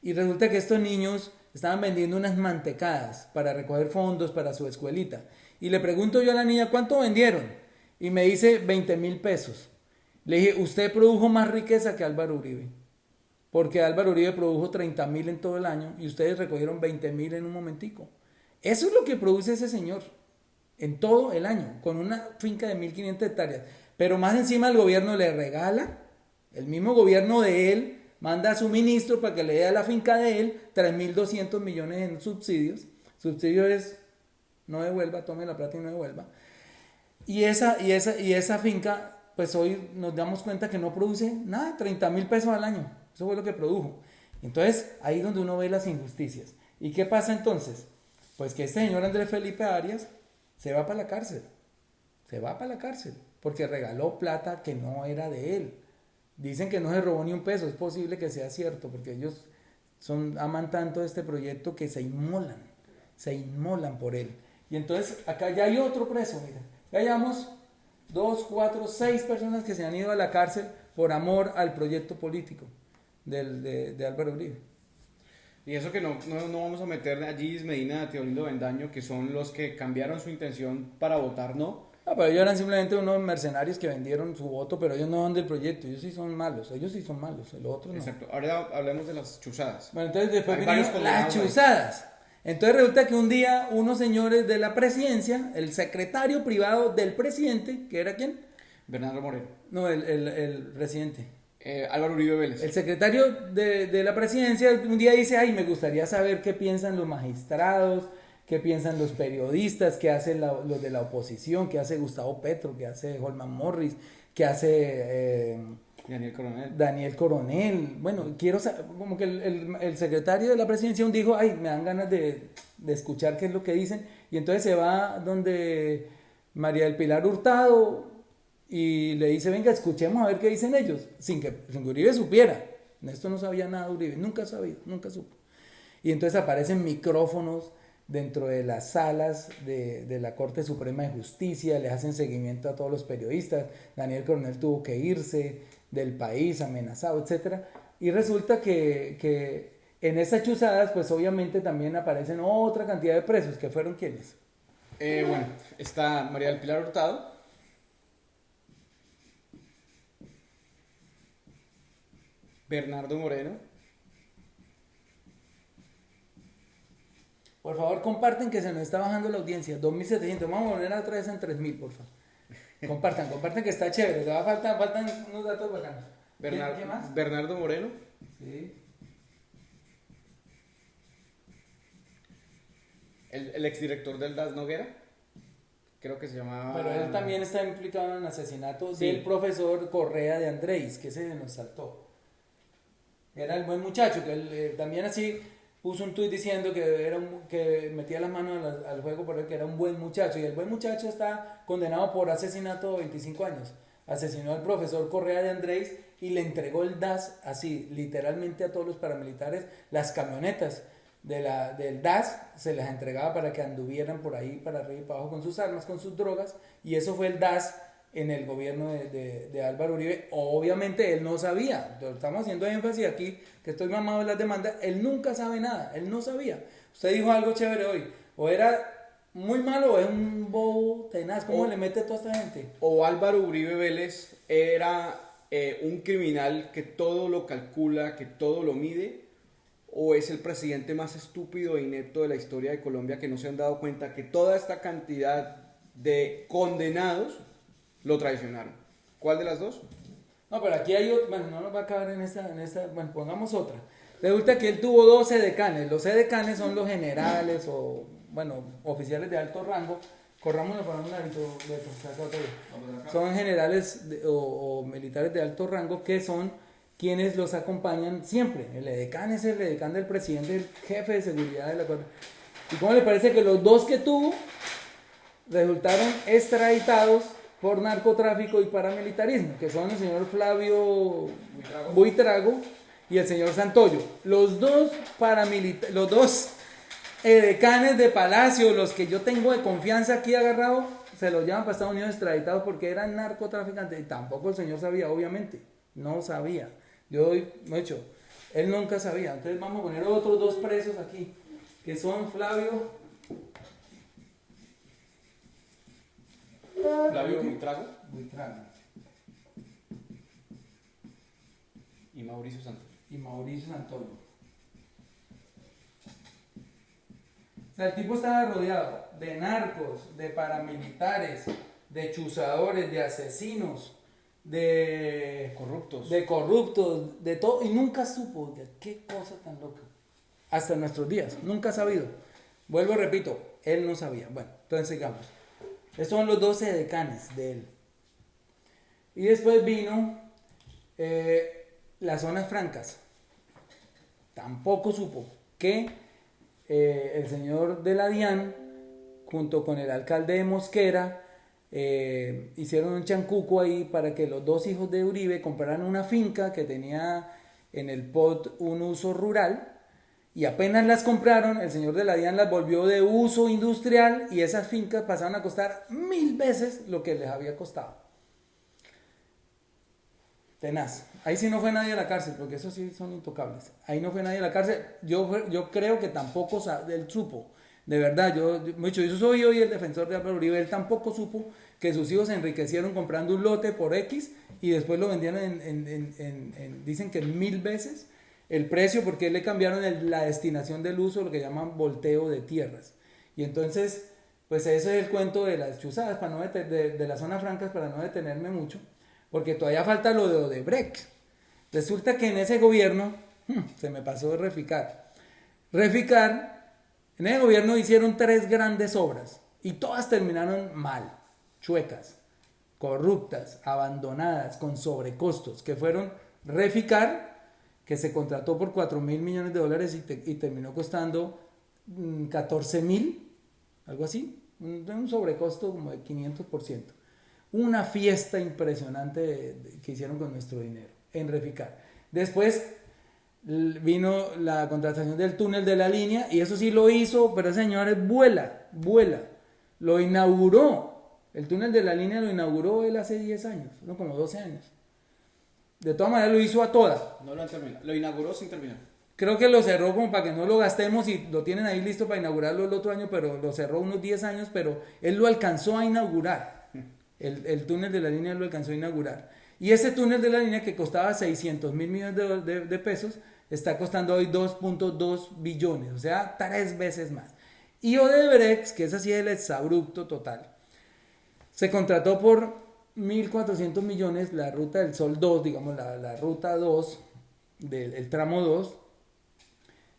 Y resulta que estos niños estaban vendiendo unas mantecadas para recoger fondos para su escuelita. Y le pregunto yo a la niña, ¿cuánto vendieron? Y me dice 20.000 pesos. Le dije, usted produjo más riqueza que Álvaro Uribe, porque Álvaro Uribe produjo 30.000 en todo el año y ustedes recogieron 20.000 en un momentico. Eso es lo que produce ese señor en todo el año, con una finca de 1.500 hectáreas. Pero más encima el gobierno le regala, el mismo gobierno de él manda a su ministro para que le dé a la finca de él 3.200 millones en subsidios. Subsidio es, no devuelva, tome la plata y no devuelva. Y esa finca, pues hoy nos damos cuenta que no produce nada, 30.000 pesos al año. Eso fue lo que produjo. Entonces, ahí es donde uno ve las injusticias. ¿Y qué pasa entonces? Pues que este señor Andrés Felipe Arias se va para la cárcel. Se va para la cárcel porque regaló plata que no era de él. Dicen que no se robó ni un peso. Es posible que sea cierto porque ellos aman tanto este proyecto que se inmolan por él. Y entonces, acá ya hay otro preso, mira. Ya llevamos 2, 4, 6 personas que se han ido a la cárcel por amor al proyecto político de Álvaro Uribe. Y eso que no vamos a meter allí Medina, Teodoro Bendaño, que son los que cambiaron su intención para votar no. Pero ellos eran simplemente unos mercenarios que vendieron su voto, pero ellos no son del proyecto, ellos sí son malos, los otros no. Exacto, ahora hablemos de las chuzadas. Bueno, entonces después Hay vinieron varios las condenados chuzadas. Entonces resulta que un día unos señores de la presidencia, el secretario privado del presidente, ¿que era quién? Bernardo Moreno. No, el presidente. Álvaro Uribe Vélez. El secretario de la presidencia un día dice, ay, me gustaría saber qué piensan los magistrados, qué piensan los periodistas, qué hacen los de la oposición, qué hace Gustavo Petro, qué hace Holman Morris, qué hace Daniel Coronel. Bueno, quiero saber, como que el secretario de la presidencia un dijo, ay, me dan ganas de escuchar qué es lo que dicen, y entonces se va donde María del Pilar Hurtado y le dice, venga, escuchemos a ver qué dicen ellos, sin que Uribe supiera. Esto no sabía nada de Uribe, nunca supo. Y entonces aparecen micrófonos dentro de las salas de la Corte Suprema de Justicia, les hacen seguimiento a todos los periodistas. Daniel Coronel tuvo que irse del país, amenazado, etc. Y resulta que en esas chuzadas, pues obviamente también aparecen otra cantidad de presos, que fueron ¿quiénes? Bueno, está María del Pilar Hurtado. Bernardo Moreno. Por favor, comparten que se nos está bajando la audiencia. 2.700. Vamos a poner otra vez en 3.000, por favor. Compartan que está chévere. Te faltan unos datos bacanos. ¿Qué más? Bernardo Moreno. Sí. El exdirector del DAS Noguera. Creo que se llamaba... Pero él también está implicado en el asesinato Sí. del profesor Correa de Andrés, que ese nos saltó. Era el buen muchacho, que él también así puso un tuit diciendo que metía las manos al juego por él, que era un buen muchacho. Y el buen muchacho está condenado por asesinato de 25 años. Asesinó al profesor Correa de Andrés y le entregó el DAS, así, literalmente a todos los paramilitares, las camionetas del DAS se las entregaba para que anduvieran por ahí, para arriba y para abajo con sus armas, con sus drogas, y eso fue el DAS en el gobierno de Álvaro Uribe. Obviamente él no sabía, estamos haciendo énfasis aquí, que estoy mamado de las demandas, él nunca sabe nada, él no sabía. Usted dijo algo chévere hoy, o era muy malo o es un bobo tenaz, ¿cómo le mete a toda esta gente? O Álvaro Uribe Vélez era un criminal que todo lo calcula, que todo lo mide, o es el presidente más estúpido e inepto de la historia de Colombia, que no se han dado cuenta que toda esta cantidad de condenados lo traicionaron. ¿Cuál de las dos? No, pero aquí hay otra, bueno, no nos va a acabar en esta, bueno, pongamos otra. Resulta que él tuvo 12 decanes. Los edecanes son los generales o, bueno, oficiales de alto rango. Corrámoslo para un ladito, son generales o militares de alto rango que son quienes los acompañan siempre. El edecán es el edecán del presidente, el jefe de seguridad de la corte. ¿Y cómo le parece que los dos que tuvo resultaron extraditados por narcotráfico y paramilitarismo? Que son el señor Flavio Buitrago y el señor Santoyo. Los dos edecanes de Palacio, los que yo tengo de confianza aquí agarrado, se los llevan para Estados Unidos extraditados porque eran narcotraficantes. Y tampoco el señor sabía, obviamente. No sabía. Él nunca sabía. Entonces vamos a poner otros dos presos aquí, que son Flavio Buitrago y Mauricio Santos. O sea, el tipo estaba rodeado de narcos, de paramilitares, de chuzadores, de asesinos, de corruptos, de todo, y nunca supo. Qué cosa tan loca. Hasta nuestros días, nunca ha sabido. Vuelvo, repito, él no sabía. Bueno, entonces sigamos. Estos son los 12 decanes de él. Y después vino las zonas francas. Tampoco supo que el señor de la DIAN, junto con el alcalde de Mosquera, hicieron un chancuco ahí para que los dos hijos de Uribe compraran una finca que tenía en el POT un uso rural, y apenas las compraron, el señor de la DIAN las volvió de uso industrial y esas fincas pasaron a costar 1000 veces lo que les había costado. Tenaz. Ahí sí no fue nadie a la cárcel, porque esos sí son intocables. Ahí no fue nadie a la cárcel. Yo creo que tampoco él supo. De verdad, yo soy hoy el defensor de Álvaro Uribe. Él tampoco supo que sus hijos se enriquecieron comprando un lote por X y después lo vendieron dicen que en 1000 veces el precio, porque le cambiaron la destinación del uso, lo que llaman volteo de tierras. Y entonces, pues ese es el cuento de las chuzadas, de las zonas francas, para no detenerme mucho. Porque todavía falta lo de Odebrecht. Resulta que en ese gobierno, se me pasó de Reficar, en ese gobierno hicieron 3 grandes obras y todas terminaron mal, chuecas, corruptas, abandonadas, con sobrecostos, que fueron Reficar, que se contrató por $4.000 millones y terminó costando 14.000, algo así, un sobrecosto como de 500%. Una fiesta impresionante que hicieron con nuestro dinero en Reficar. Después vino la contratación del túnel de la línea y eso sí lo hizo, pero ese señor vuela. Lo inauguró. El túnel de la línea lo inauguró él hace 10 años, no, como 12 años. De todas maneras lo hizo a toda. No lo han terminado. Lo inauguró sin terminar. Creo que lo cerró como para que no lo gastemos y lo tienen ahí listo para inaugurarlo el otro año, pero lo cerró unos 10 años, pero él lo alcanzó a inaugurar. El túnel de la línea lo alcanzó a inaugurar. Y ese túnel de la línea, que costaba 600.000 millones de pesos, está costando hoy 2.2 billones, o sea, 3 veces más. Y Odebrecht, que es así el exabrupto total, se contrató por 1.400 millones la Ruta del Sol 2, digamos la Ruta 2, el tramo 2,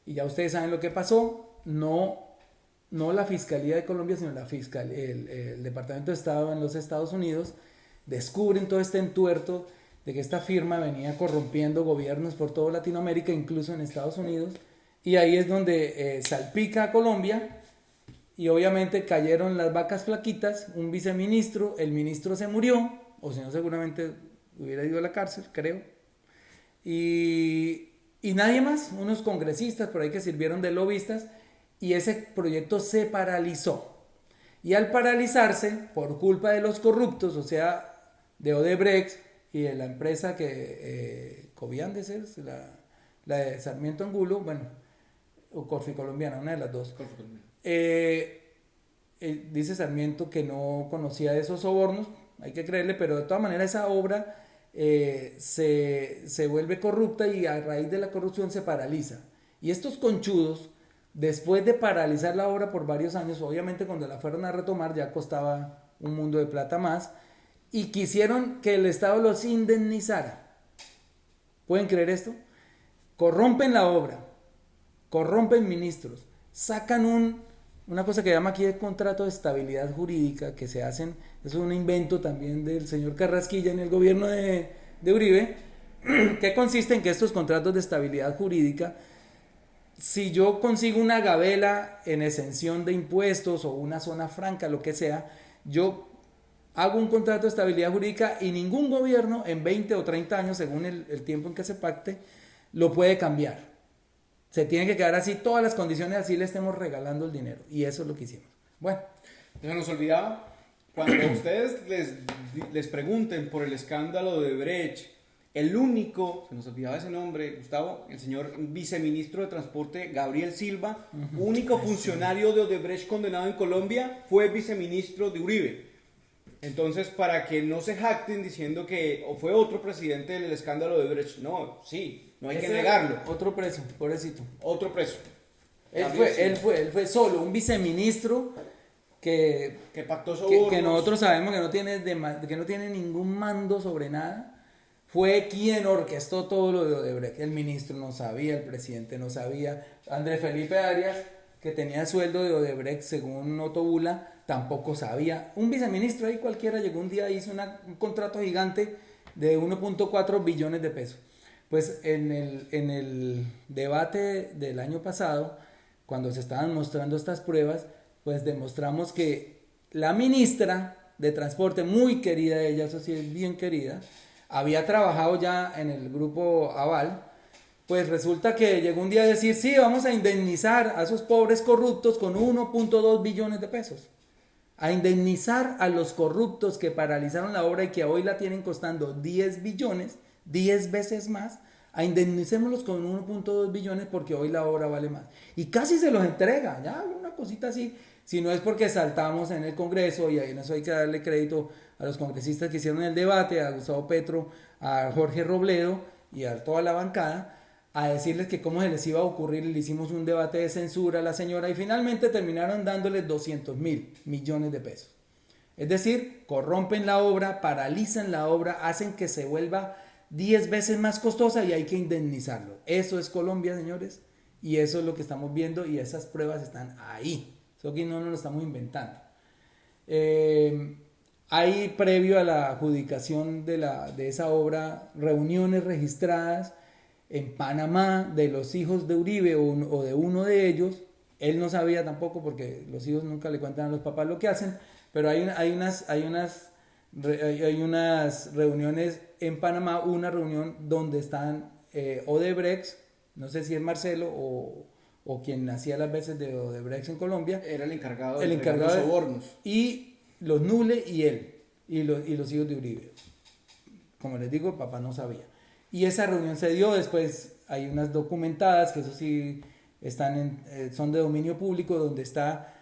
y ya ustedes saben lo que pasó. No la Fiscalía de Colombia, sino el Departamento de Estado en los Estados Unidos descubren todo este entuerto de que esta firma venía corrompiendo gobiernos por toda Latinoamérica, incluso en Estados Unidos, y ahí es donde salpica a Colombia, y obviamente cayeron las vacas flaquitas. Un viceministro, el ministro se murió, o si no seguramente hubiera ido a la cárcel, creo, y nadie más, unos congresistas por ahí que sirvieron de lobistas, y ese proyecto se paralizó. Y al paralizarse, por culpa de los corruptos, o sea, de Odebrecht y de la empresa que Covian de ser, la de Sarmiento Angulo, bueno, o Corficolombiana, una de las dos. Dice Sarmiento que no conocía de esos sobornos, hay que creerle, pero de todas maneras esa obra se vuelve corrupta y a raíz de la corrupción se paraliza. Y estos conchudos, después de paralizar la obra por varios años, obviamente cuando la fueron a retomar ya costaba un mundo de plata más, y quisieron que el Estado los indemnizara. ¿Pueden creer esto? corrompen la obra, corrompen ministros, sacan una cosa que llama aquí el contrato de estabilidad jurídica, que se hacen, eso es un invento también del señor Carrasquilla en el gobierno de Uribe, que consiste en que estos contratos de estabilidad jurídica, si yo consigo una gabela en exención de impuestos o una zona franca, lo que sea, yo hago un contrato de estabilidad jurídica y ningún gobierno en 20 o 30 años, según el tiempo en que se pacte, lo puede cambiar. Se tiene que quedar así, todas las condiciones, así le estemos regalando el dinero. Y eso es lo que hicimos. Bueno. Se nos olvidaba, cuando ustedes les pregunten por el escándalo de Brecht, el único, se nos olvidaba ese nombre, Gustavo, el señor viceministro de Transporte Gabriel Silva, único funcionario de Odebrecht condenado en Colombia, fue viceministro de Uribe. Entonces, para que no se jacten diciendo que fue otro presidente del escándalo de Odebrecht, no, sí, no hay que negarlo. Otro preso, pobrecito. Otro preso. Él fue solo un viceministro que pactó sobornos. Que nosotros sabemos que no tiene ningún mando sobre nada. Fue quien orquestó todo lo de Odebrecht. El ministro no sabía, el presidente no sabía. Andrés Felipe Arias, que tenía el sueldo de Odebrecht según Otto Bula, tampoco sabía. Un viceministro ahí cualquiera llegó un día y hizo un contrato gigante de 1.4 billones de pesos. Pues en el debate del año pasado, cuando se estaban mostrando estas pruebas, pues demostramos que la ministra de Transporte, muy querida ella, eso sí es bien querida, había trabajado ya en el grupo Aval, pues resulta que llegó un día a decir, sí, vamos a indemnizar a esos pobres corruptos con 1.2 billones de pesos. A indemnizar a los corruptos que paralizaron la obra y que hoy la tienen costando 10 billones, 10 veces más, a indemnicémoslos con 1.2 billones porque hoy la obra vale más. Y casi se los entrega, ya una cosita así, si no es porque saltamos en el Congreso, y en eso hay que darle crédito a los congresistas que hicieron el debate, a Gustavo Petro, a Jorge Robledo y a toda la bancada, a decirles que cómo se les iba a ocurrir, y le hicimos un debate de censura a la señora y finalmente terminaron dándoles 200.000 millones de pesos. Es decir, corrompen la obra, paralizan la obra, hacen que se vuelva 10 veces más costosa y hay que indemnizarlo. Eso es Colombia, señores, y eso es lo que estamos viendo y esas pruebas están ahí. Eso aquí no nos lo estamos inventando. Hay previo a la adjudicación de esa obra reuniones registradas en Panamá de los hijos de Uribe o de uno de ellos. Él no sabía tampoco porque los hijos nunca le cuentan a los papás lo que hacen, pero hay unas reuniones en Panamá, una reunión donde están Odebrecht, no sé si es Marcelo o quien hacía las veces de Odebrecht en Colombia. Era el encargado de los sobornos. Y los Nule y él, y los hijos de Uribe. Como les digo, el papá no sabía. Y esa reunión se dio, después hay unas documentadas, que eso sí son de dominio público, donde está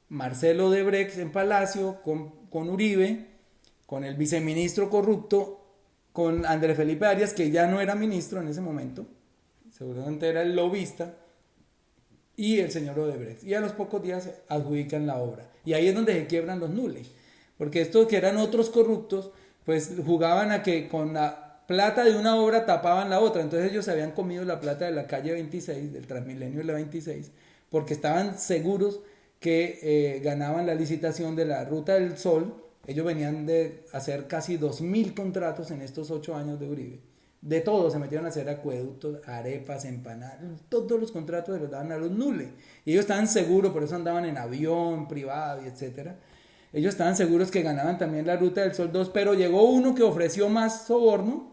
Marcelo Odebrecht en Palacio con Uribe, con el viceministro corrupto, con Andrés Felipe Arias, que ya no era ministro en ese momento, seguramente era el lobista, y el señor Odebrecht. Y a los pocos días adjudican la obra. Y ahí es donde se quiebran los Nule. Porque estos que eran otros corruptos, pues jugaban a que con la plata de una obra tapaban la otra. Entonces ellos habían comido la plata de la calle 26, del Transmilenio de la 26, porque estaban seguros que ganaban la licitación de la Ruta del Sol. Ellos venían de hacer casi 2.000 contratos en estos 8 años de Uribe. De todo, se metieron a hacer acueductos, arepas, empanadas, todos los contratos se los daban a los Nule. Y ellos estaban seguros, por eso andaban en avión, privado y etcétera. Ellos estaban seguros que ganaban también la Ruta del Sol 2, pero llegó uno que ofreció más soborno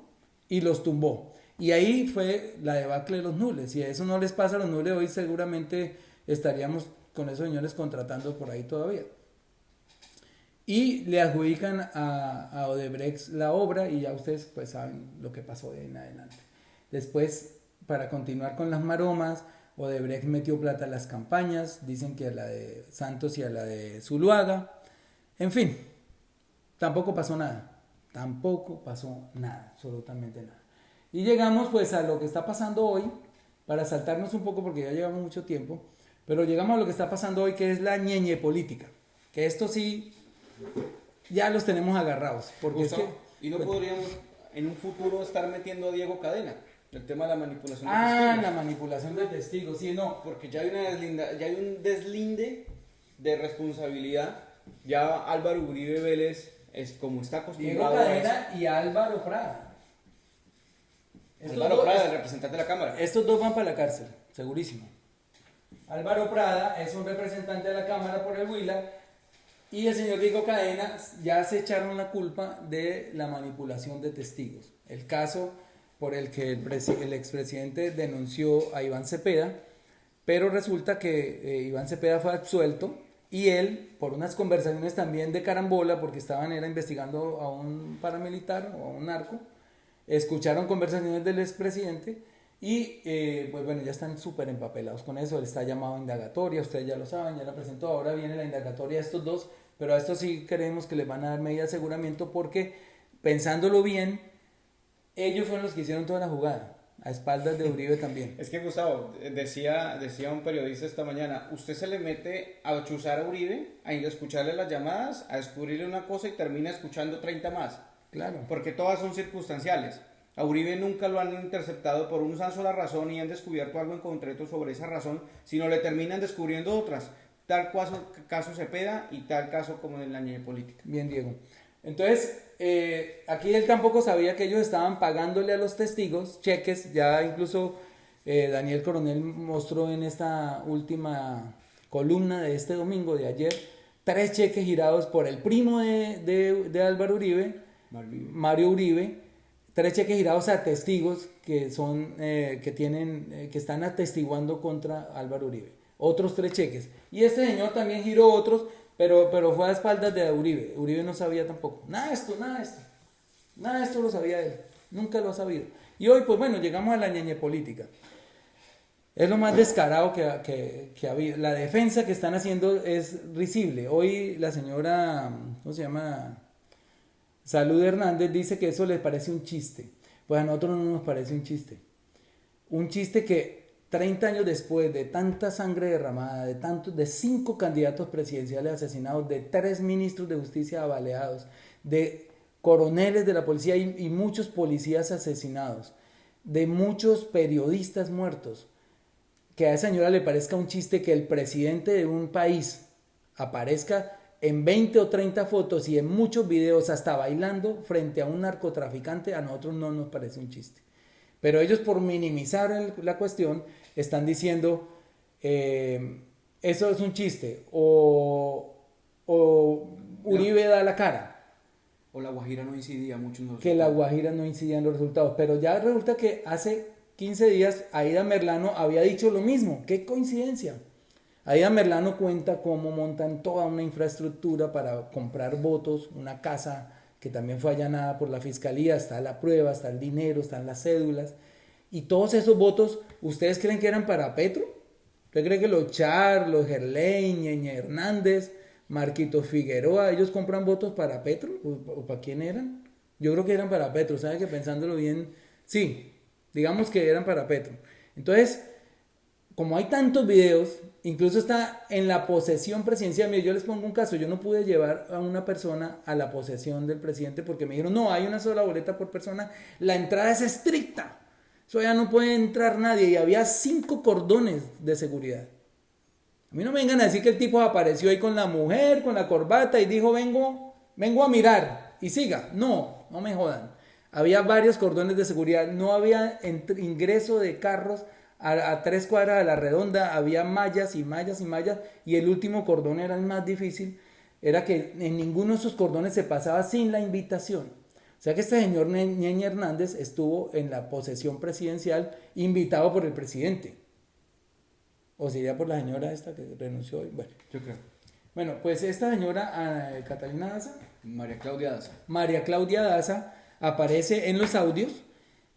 y los tumbó. Y ahí fue la debacle de los Nule. Si eso no les pasa a los Nule, hoy seguramente estaríamos con esos señores contratando por ahí todavía. Y le adjudican a Odebrecht la obra y ya ustedes pues saben lo que pasó de ahí en adelante. Después, para continuar con las maromas, Odebrecht metió plata a las campañas, dicen que a la de Santos y a la de Zuluaga. En fin, tampoco pasó nada, absolutamente nada. Y llegamos pues a lo que está pasando hoy, para saltarnos un poco porque ya llevamos mucho tiempo, pero llegamos a lo que está pasando hoy, que es la ñeñe política, que esto sí ya los tenemos agarrados. Porque Gustavo, ¿y no podríamos en un futuro estar metiendo a Diego Cadena? El tema de la manipulación de Ah, testigos. la manipulación de testigos, sí, no. Porque ya hay ya hay un deslinde de responsabilidad. Ya Álvaro Uribe Vélez es como está Diego acostumbrado a eso. Cadena y Álvaro Prada. Álvaro Prada, el representante de la Cámara. Estos dos van para la cárcel, segurísimo. Álvaro Prada es un representante de la Cámara por el Huila y el señor Diego Cadena ya se echaron la culpa de la manipulación de testigos. El caso por el que el expresidente denunció a Iván Cepeda, pero resulta que Iván Cepeda fue absuelto y él, por unas conversaciones también de carambola, porque era investigando a un paramilitar o a un narco, escucharon conversaciones del expresidente y pues bueno, ya están súper empapelados con eso. Él está llamado a indagatoria, ustedes ya lo saben, ya la presentó. Ahora viene la indagatoria a estos dos, pero a estos sí creemos que les van a dar medida de aseguramiento porque, pensándolo bien, ellos fueron los que hicieron toda la jugada, a espaldas de Uribe también. Es que Gustavo, decía un periodista esta mañana, usted se le mete a chuzar a Uribe, a escucharle las llamadas, a descubrirle una cosa y termina escuchando 30 más. Claro. Porque todas son circunstanciales. A Uribe nunca lo han interceptado por una sola razón y han descubierto algo en concreto sobre esa razón, sino le terminan descubriendo otras. Tal caso Cepeda y tal caso como en la niña política. Bien, Diego. Entonces, aquí él tampoco sabía que ellos estaban pagándole a los testigos cheques. Ya incluso Daniel Coronel mostró en esta última columna de este domingo, de ayer, 3 cheques girados por el primo de Álvaro Uribe, Mario Uribe, 3 cheques girados a testigos que son que están atestiguando contra Álvaro Uribe. Otros 3 cheques. Y este señor también giró otros, pero fue a espaldas de Uribe. Uribe no sabía tampoco. Nada de esto lo sabía él. Nunca lo ha sabido. Y hoy, pues bueno, llegamos a la ñeñe política. Es lo más descarado que ha habido. La defensa que están haciendo es risible. Hoy la señora, ¿cómo se llama? Salud Hernández dice que eso les parece un chiste. Pues a nosotros no nos parece un chiste. Un chiste que 30 años después de tanta sangre derramada, de 5 candidatos presidenciales asesinados, de 3 ministros de justicia abaleados, de coroneles de la policía y muchos policías asesinados, de muchos periodistas muertos, que a esa señora le parezca un chiste que el presidente de un país aparezca en 20 o 30 fotos y en muchos videos hasta bailando frente a un narcotraficante, a nosotros no nos parece un chiste. Pero ellos, por minimizar la cuestión, están diciendo eso es un chiste o Uribe da la cara. O la Guajira no incidía mucho en los Que la Guajira no incidía en los resultados. Pero ya resulta que hace 15 días Aida Merlano había dicho lo mismo. ¡Qué coincidencia! Aida Merlano cuenta cómo montan toda una infraestructura para comprar votos, una casa que también fue allanada por la fiscalía, está la prueba, está el dinero, están las cédulas. Y todos esos votos, ¿ustedes creen que eran para Petro? ¿Usted cree que los Char, los Gerlain, Ñeñe Hernández, Marquitos Figueroa, ellos compran votos para Petro? ¿O para quién eran? Yo creo que eran para Petro, ¿sabe que pensándolo bien? Sí, digamos que eran para Petro. Entonces, como hay tantos videos, incluso está en la posesión presidencial. Mire, yo les pongo un caso, yo no pude llevar a una persona a la posesión del presidente porque me dijeron, no, hay una sola boleta por persona, la entrada es estricta, eso ya no puede entrar nadie, y había 5 cordones de seguridad. A mí no me vengan a decir que el tipo apareció ahí con la mujer, con la corbata y dijo, vengo a mirar y siga. No me jodan. Había varios cordones de seguridad, no había ingreso de carros a 3 cuadras de la redonda, había mallas y mallas y mallas, y el último cordón era el más difícil, era que en ninguno de esos cordones se pasaba sin la invitación. O sea que este señor Ñeñe Hernández estuvo en la posesión presidencial invitado por el presidente. O sería por la señora esta que renunció hoy. Bueno, Yo creo. Bueno, pues esta señora Catalina Daza, María Claudia Daza. María Claudia Daza, aparece en los audios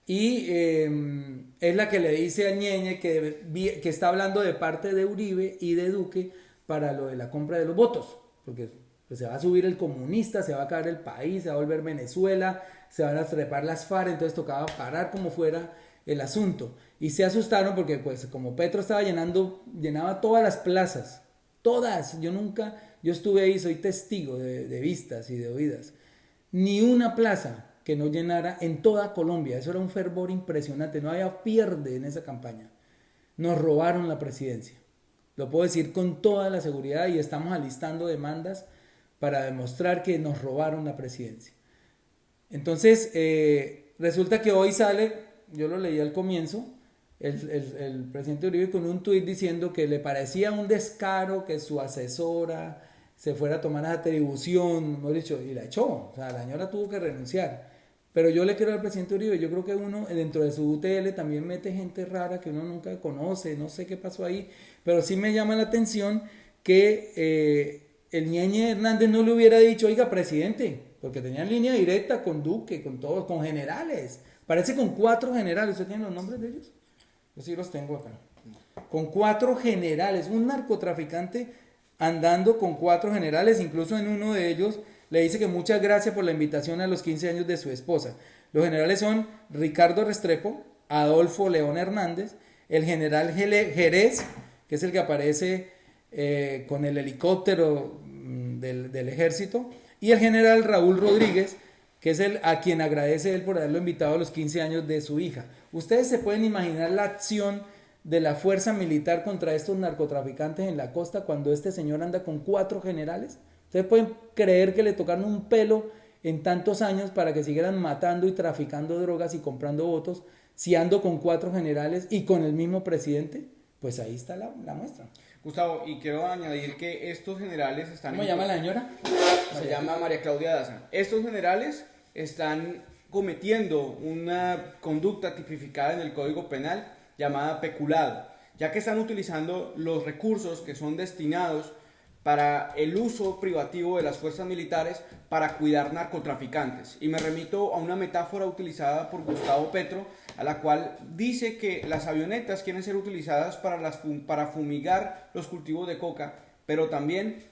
y es la que le dice a Ñeñe que está hablando de parte de Uribe y de Duque para lo de la compra de los votos, porque pues, se va a subir el comunista, se va a caer el país, se va a volver Venezuela, se van a trepar las FARC, entonces tocaba parar como fuera el asunto. Y se asustaron porque pues como Petro estaba llenaba todas las plazas, todas, yo estuve ahí, soy testigo de vistas y de oídas, ni una plaza que no llenara en toda Colombia. Eso era un fervor impresionante, no había pierde en esa campaña. Nos robaron la presidencia. Lo puedo decir con toda la seguridad y estamos alistando demandas para demostrar que nos robaron la presidencia. Entonces, resulta que hoy sale, yo lo leí al comienzo, el presidente Uribe con un tuit diciendo que le parecía un descaro que su asesora se fuera a tomar esa atribución, mejor dicho, y la echó. O sea, la señora tuvo que renunciar. Pero yo le quiero al presidente Uribe, yo creo que uno dentro de su UTL también mete gente rara que uno nunca conoce, no sé qué pasó ahí, pero sí me llama la atención que el Ñeñe Hernández no le hubiera dicho, oiga, presidente, porque tenían línea directa con Duque, con todos, con generales. Parece con 4 generales. ¿Usted tiene los nombres de ellos? Yo sí los tengo acá. Con 4 generales, un narcotraficante andando con 4 generales, incluso en uno de ellos le dice que muchas gracias por la invitación a los 15 años de su esposa. Los generales son Ricardo Restrepo, Adolfo León Hernández, el general Jerez, que es el que aparece con el helicóptero del ejército, y el general Raúl Rodríguez, que es a quien agradece él por haberlo invitado a los 15 años de su hija. Ustedes se pueden imaginar la acción de la fuerza militar contra estos narcotraficantes en la costa cuando este señor anda con 4 generales. Ustedes pueden creer que le tocaron un pelo en tantos años para que siguieran matando y traficando drogas y comprando votos, si ando con 4 generales y con el mismo presidente. Pues ahí está la muestra. Gustavo, y quiero añadir que estos generales están... ¿Cómo llama la señora? Se llama María Claudia Daza. Estos generales están cometiendo una conducta tipificada en el Código Penal llamada peculado, ya que están utilizando los recursos que son destinados para el uso privativo de las fuerzas militares para cuidar narcotraficantes. Y me remito a una metáfora utilizada por Gustavo Petro, a la cual dice que las avionetas quieren ser utilizadas para fumigar los cultivos de coca, pero también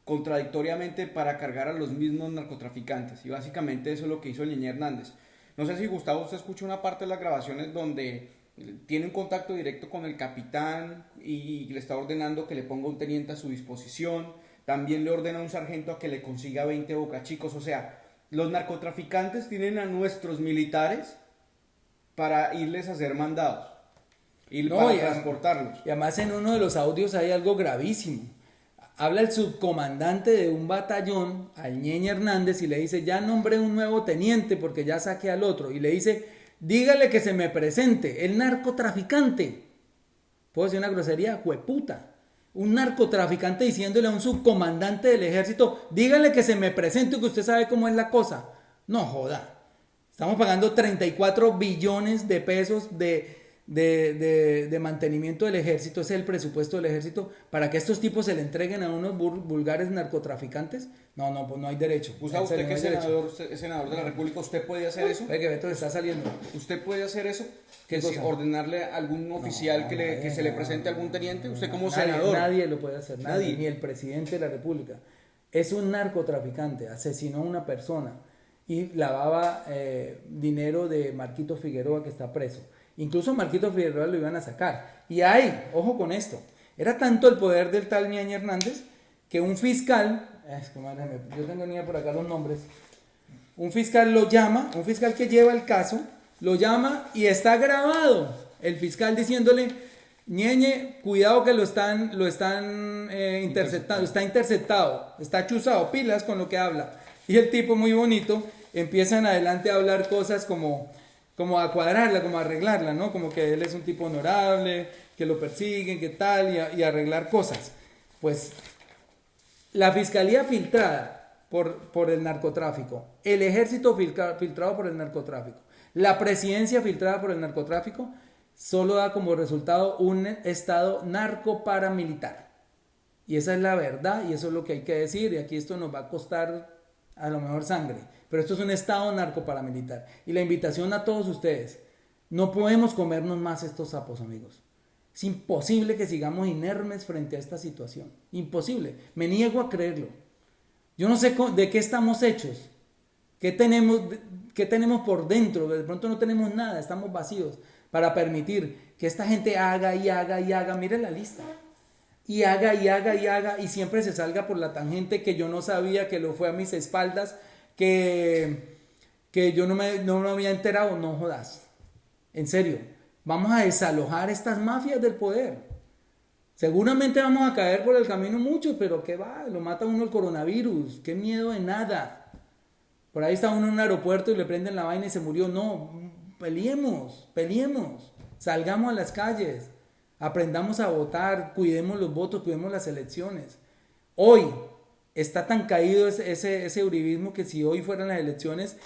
contradictoriamente para cargar a los mismos narcotraficantes. Y básicamente eso es lo que hizo el Ñeñe Hernández. No sé si Gustavo usted escucha una parte de las grabaciones donde tiene un contacto directo con el capitán y le está ordenando que le ponga un teniente a su disposición. También le ordena a un sargento a que le consiga 20 bocachicos. O sea, los narcotraficantes tienen a nuestros militares para irles a hacer mandados y para transportarlos. Y además en uno de los audios hay algo gravísimo. Habla el subcomandante de un batallón al Ñeñe Hernández y le dice, ya nombré un nuevo teniente porque ya saqué al otro. Y le dice, dígale que se me presente, el narcotraficante. ¿Puedo decir una grosería? ¡Jueputa! Un narcotraficante diciéndole a un subcomandante del ejército, dígale que se me presente, que usted sabe cómo es la cosa. No joda. Estamos pagando 34 billones de pesos de mantenimiento del ejército. Ese es el presupuesto del ejército para que estos tipos se le entreguen a unos vulgares narcotraficantes. No, pues no hay derecho. Gustavo, usted que es senador de la República, ¿usted puede hacer eso? Ve que Beto está saliendo. ¿Usted puede hacer eso? ¿Qué cosa? Ordenarle a algún oficial que se le presente a algún teniente. Usted como senador. Nadie lo puede hacer, nadie, ni el presidente de la República. Es un narcotraficante, asesinó a una persona y lavaba dinero de Marquito Figueroa, que está preso. Incluso Marquito Figueroa lo iban a sacar. Y ahí, ojo con esto, era tanto el poder del tal Ñeñe Hernández que un fiscal, yo tengo ni por acá los nombres, un fiscal lo llama, un fiscal que lleva el caso, lo llama y está grabado el fiscal diciéndole, Ñeñe, cuidado que lo están interceptando, está interceptado, está chuzado, pilas con lo que habla. Y el tipo muy bonito empieza en adelante a hablar cosas como a cuadrarla, como a arreglarla, ¿no? Como que él es un tipo honorable, que lo persiguen, que tal, y arreglar cosas. Pues la fiscalía filtrada por el narcotráfico, el ejército filtrado por el narcotráfico, la presidencia filtrada por el narcotráfico, solo da como resultado un estado narcoparamilitar. Y esa es la verdad, y eso es lo que hay que decir, y aquí esto nos va a costar a lo mejor sangre. Pero esto es un estado narcoparamilitar. Y la invitación a todos ustedes, no podemos comernos más estos sapos, amigos. Es imposible que sigamos inermes frente a esta situación. Imposible. Me niego a creerlo. Yo no sé de qué estamos hechos. ¿Qué tenemos por dentro? De pronto no tenemos nada, estamos vacíos para permitir que esta gente haga y haga y haga. Mire la lista. Y haga y haga y haga y siempre se salga por la tangente que yo no sabía, que lo fue a mis espaldas, que que yo no me había enterado, no jodas. En serio, vamos a desalojar estas mafias del poder. Seguramente vamos a caer por el camino muchos, pero ¿qué va? Lo mata uno el coronavirus, qué miedo de nada. Por ahí está uno en un aeropuerto y le prenden la vaina y se murió. No, peleemos, salgamos a las calles, aprendamos a votar, cuidemos los votos, cuidemos las elecciones. Hoy está tan caído ese uribismo que si hoy fueran las elecciones,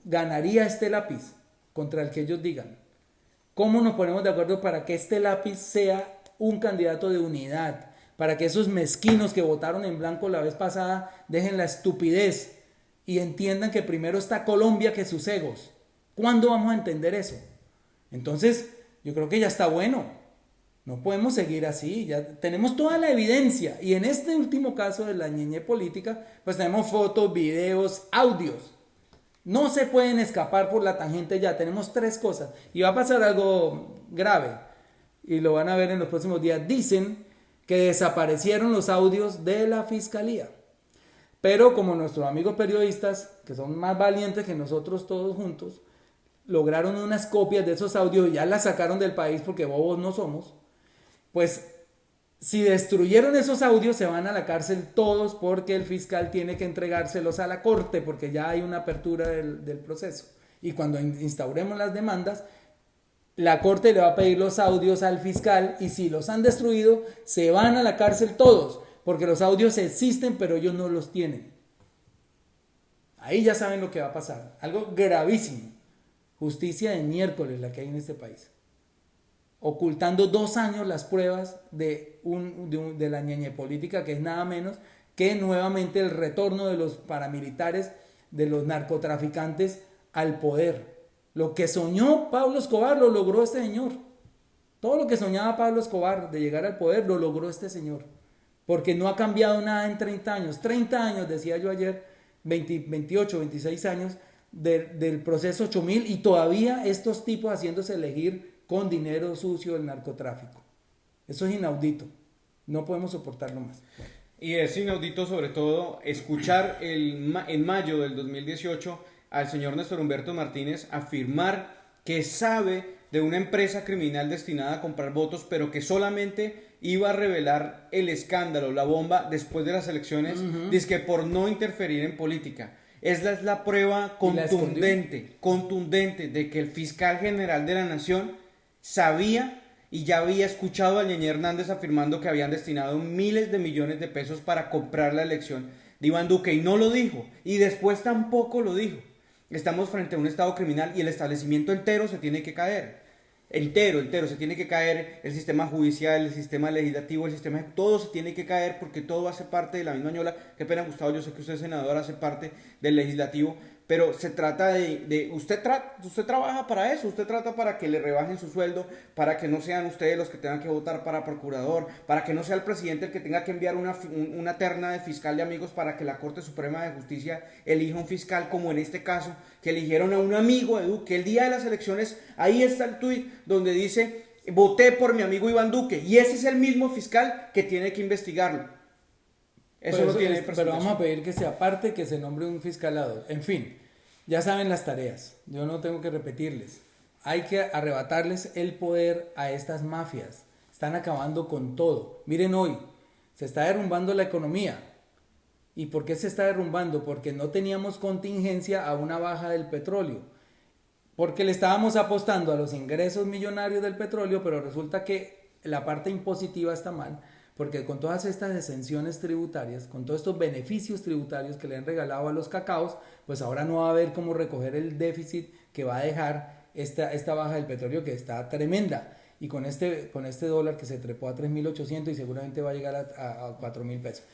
ganaría este lápiz contra el que ellos digan. ¿Cómo nos ponemos de acuerdo para que este lápiz sea un candidato de unidad? Para que esos mezquinos que votaron en blanco la vez pasada dejen la estupidez y entiendan que primero está Colombia que sus egos. ¿Cuándo vamos a entender eso? Entonces, yo creo que ya está bueno. No podemos seguir así. Ya tenemos toda la evidencia. Y en este último caso de la ñeñe política, pues tenemos fotos, videos, audios. No se pueden escapar por la tangente ya. Tenemos 3 cosas. Y va a pasar algo grave. Y lo van a ver en los próximos días. Dicen que desaparecieron los audios de la fiscalía. Pero como nuestros amigos periodistas, que son más valientes que nosotros todos juntos, lograron unas copias de esos audios y ya las sacaron del país porque bobos no somos, pues si destruyeron esos audios se van a la cárcel todos porque el fiscal tiene que entregárselos a la corte porque ya hay una apertura del proceso. Y cuando instauremos las demandas, la corte le va a pedir los audios al fiscal y si los han destruido, se van a la cárcel todos porque los audios existen pero ellos no los tienen. Ahí ya saben lo que va a pasar. Algo gravísimo. Justicia de miércoles la que hay en este país. Ocultando 2 años las pruebas de la ñeñe política, que es nada menos que nuevamente el retorno de los paramilitares, de los narcotraficantes al poder. Lo que soñó Pablo Escobar lo logró este señor. Todo lo que soñaba Pablo Escobar de llegar al poder lo logró este señor. Porque no ha cambiado nada en 30 años. 30 años, decía yo ayer, 28, 26 años del proceso 8000 y todavía estos tipos haciéndose elegir con dinero sucio del narcotráfico. Eso es inaudito. No podemos soportarlo más. Y es inaudito sobre todo escuchar en mayo del 2018 al señor Néstor Humberto Martínez afirmar que sabe de una empresa criminal destinada a comprar votos, pero que solamente iba a revelar el escándalo, la bomba, después de las elecciones, dizque por no interferir en política. Es la prueba contundente de que el fiscal general de la nación sabía y ya había escuchado a Ñeñe Hernández afirmando que habían destinado miles de millones de pesos para comprar la elección de Iván Duque y no lo dijo, y después tampoco lo dijo. Estamos frente a un estado criminal y el establecimiento entero se tiene que caer. Entero, se tiene que caer el sistema judicial, el sistema legislativo, todo se tiene que caer porque todo hace parte de la misma ñola. Qué pena, Gustavo, yo sé que usted es senador, hace parte del legislativo, pero se trata usted trabaja para eso, usted trata para que le rebajen su sueldo, para que no sean ustedes los que tengan que votar para procurador, para que no sea el presidente el que tenga que enviar una terna de fiscal de amigos para que la Corte Suprema de Justicia elija un fiscal, como en este caso, que eligieron a un amigo de Duque. El día de las elecciones, ahí está el tuit donde dice, voté por mi amigo Iván Duque, y ese es el mismo fiscal que tiene que investigarlo. Eso no tiene pero vamos a pedir que se aparte, que se nombre un fiscalado. En fin, ya saben las tareas. Yo no tengo que repetirles. Hay que arrebatarles el poder a estas mafias. Están acabando con todo. Miren hoy, se está derrumbando la economía. ¿Y por qué se está derrumbando? Porque no teníamos contingencia a una baja del petróleo. Porque le estábamos apostando a los ingresos millonarios del petróleo, pero resulta que la parte impositiva está mal. Porque con todas estas exenciones tributarias, con todos estos beneficios tributarios que le han regalado a los cacaos, pues ahora no va a haber cómo recoger el déficit que va a dejar esta baja del petróleo que está tremenda. Y con este dólar que se trepó a 3.800 y seguramente va a llegar a 4.000 pesos.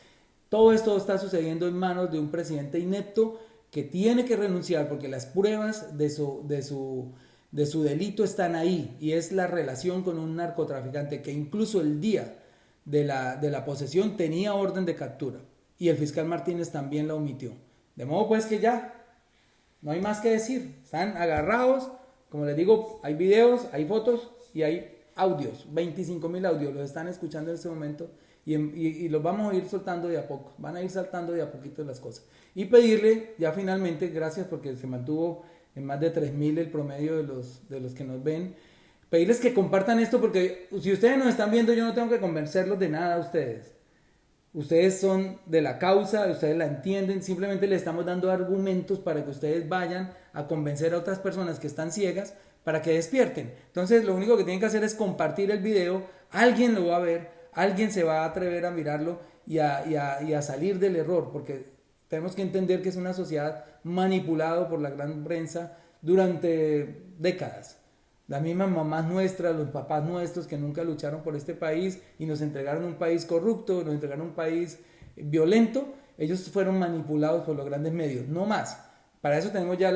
Todo esto está sucediendo en manos de un presidente inepto que tiene que renunciar porque las pruebas de su delito están ahí. Y es la relación con un narcotraficante que incluso el día de la posesión tenía orden de captura y el fiscal Martínez también la omitió. De modo pues que ya no hay más que decir, están agarrados, como les digo, hay videos, hay fotos y hay audios, 25.000 audios, los están escuchando en este momento y los vamos a ir soltando de a poco, van a ir saltando de a poquito las cosas. Y pedirle ya finalmente, gracias porque se mantuvo en más de 3.000 el promedio de los que nos ven, pedirles que compartan esto porque si ustedes nos están viendo yo no tengo que convencerlos de nada a ustedes. Ustedes son de la causa, ustedes la entienden, simplemente les estamos dando argumentos para que ustedes vayan a convencer a otras personas que están ciegas para que despierten. Entonces lo único que tienen que hacer es compartir el video, alguien lo va a ver, alguien se va a atrever a mirarlo y a salir del error, porque tenemos que entender que es una sociedad manipulada por la gran prensa durante décadas. Las mismas mamás nuestras, los papás nuestros que nunca lucharon por este país y nos entregaron un país corrupto, nos entregaron un país violento, ellos fueron manipulados por los grandes medios, no más. Para eso tenemos ya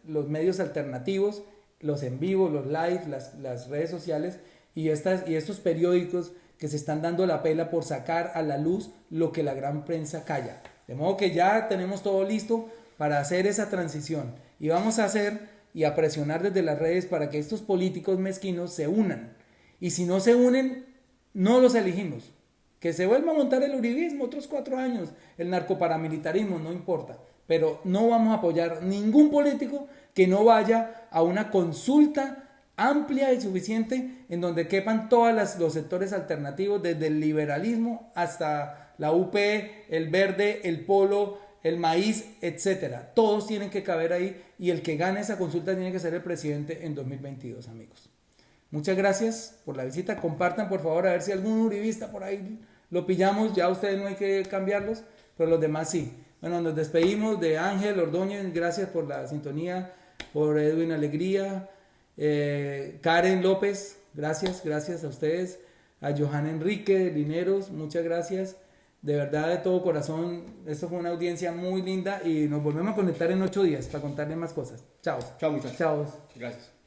los medios alternativos, los en vivo, los live, las redes sociales y estos periódicos que se están dando la pela por sacar a la luz lo que la gran prensa calla. De modo que ya tenemos todo listo para hacer esa transición y vamos a hacer y a presionar desde las redes para que estos políticos mezquinos se unan. Y si no se unen, no los elegimos. Que se vuelva a montar el uribismo otros 4 años, el narcoparamilitarismo, no importa. Pero no vamos a apoyar ningún político que no vaya a una consulta amplia y suficiente en donde quepan todos los sectores alternativos, desde el liberalismo hasta la UP, el verde, el polo, el maíz, etcétera. Todos tienen que caber ahí y el que gane esa consulta tiene que ser el presidente en 2022, amigos. Muchas gracias por la visita. Compartan, por favor, a ver si algún uribista por ahí lo pillamos. Ya ustedes no hay que cambiarlos, pero los demás sí. Bueno, nos despedimos de Ángel Ordóñez. Gracias por la sintonía, por Edwin Alegría, Karen López. Gracias a ustedes. A Johan Enrique Lineros, muchas gracias. De verdad, de todo corazón, esto fue una audiencia muy linda y nos volvemos a conectar en 8 días para contarles más cosas. Chao. Chao, muchachos. Chao. Gracias.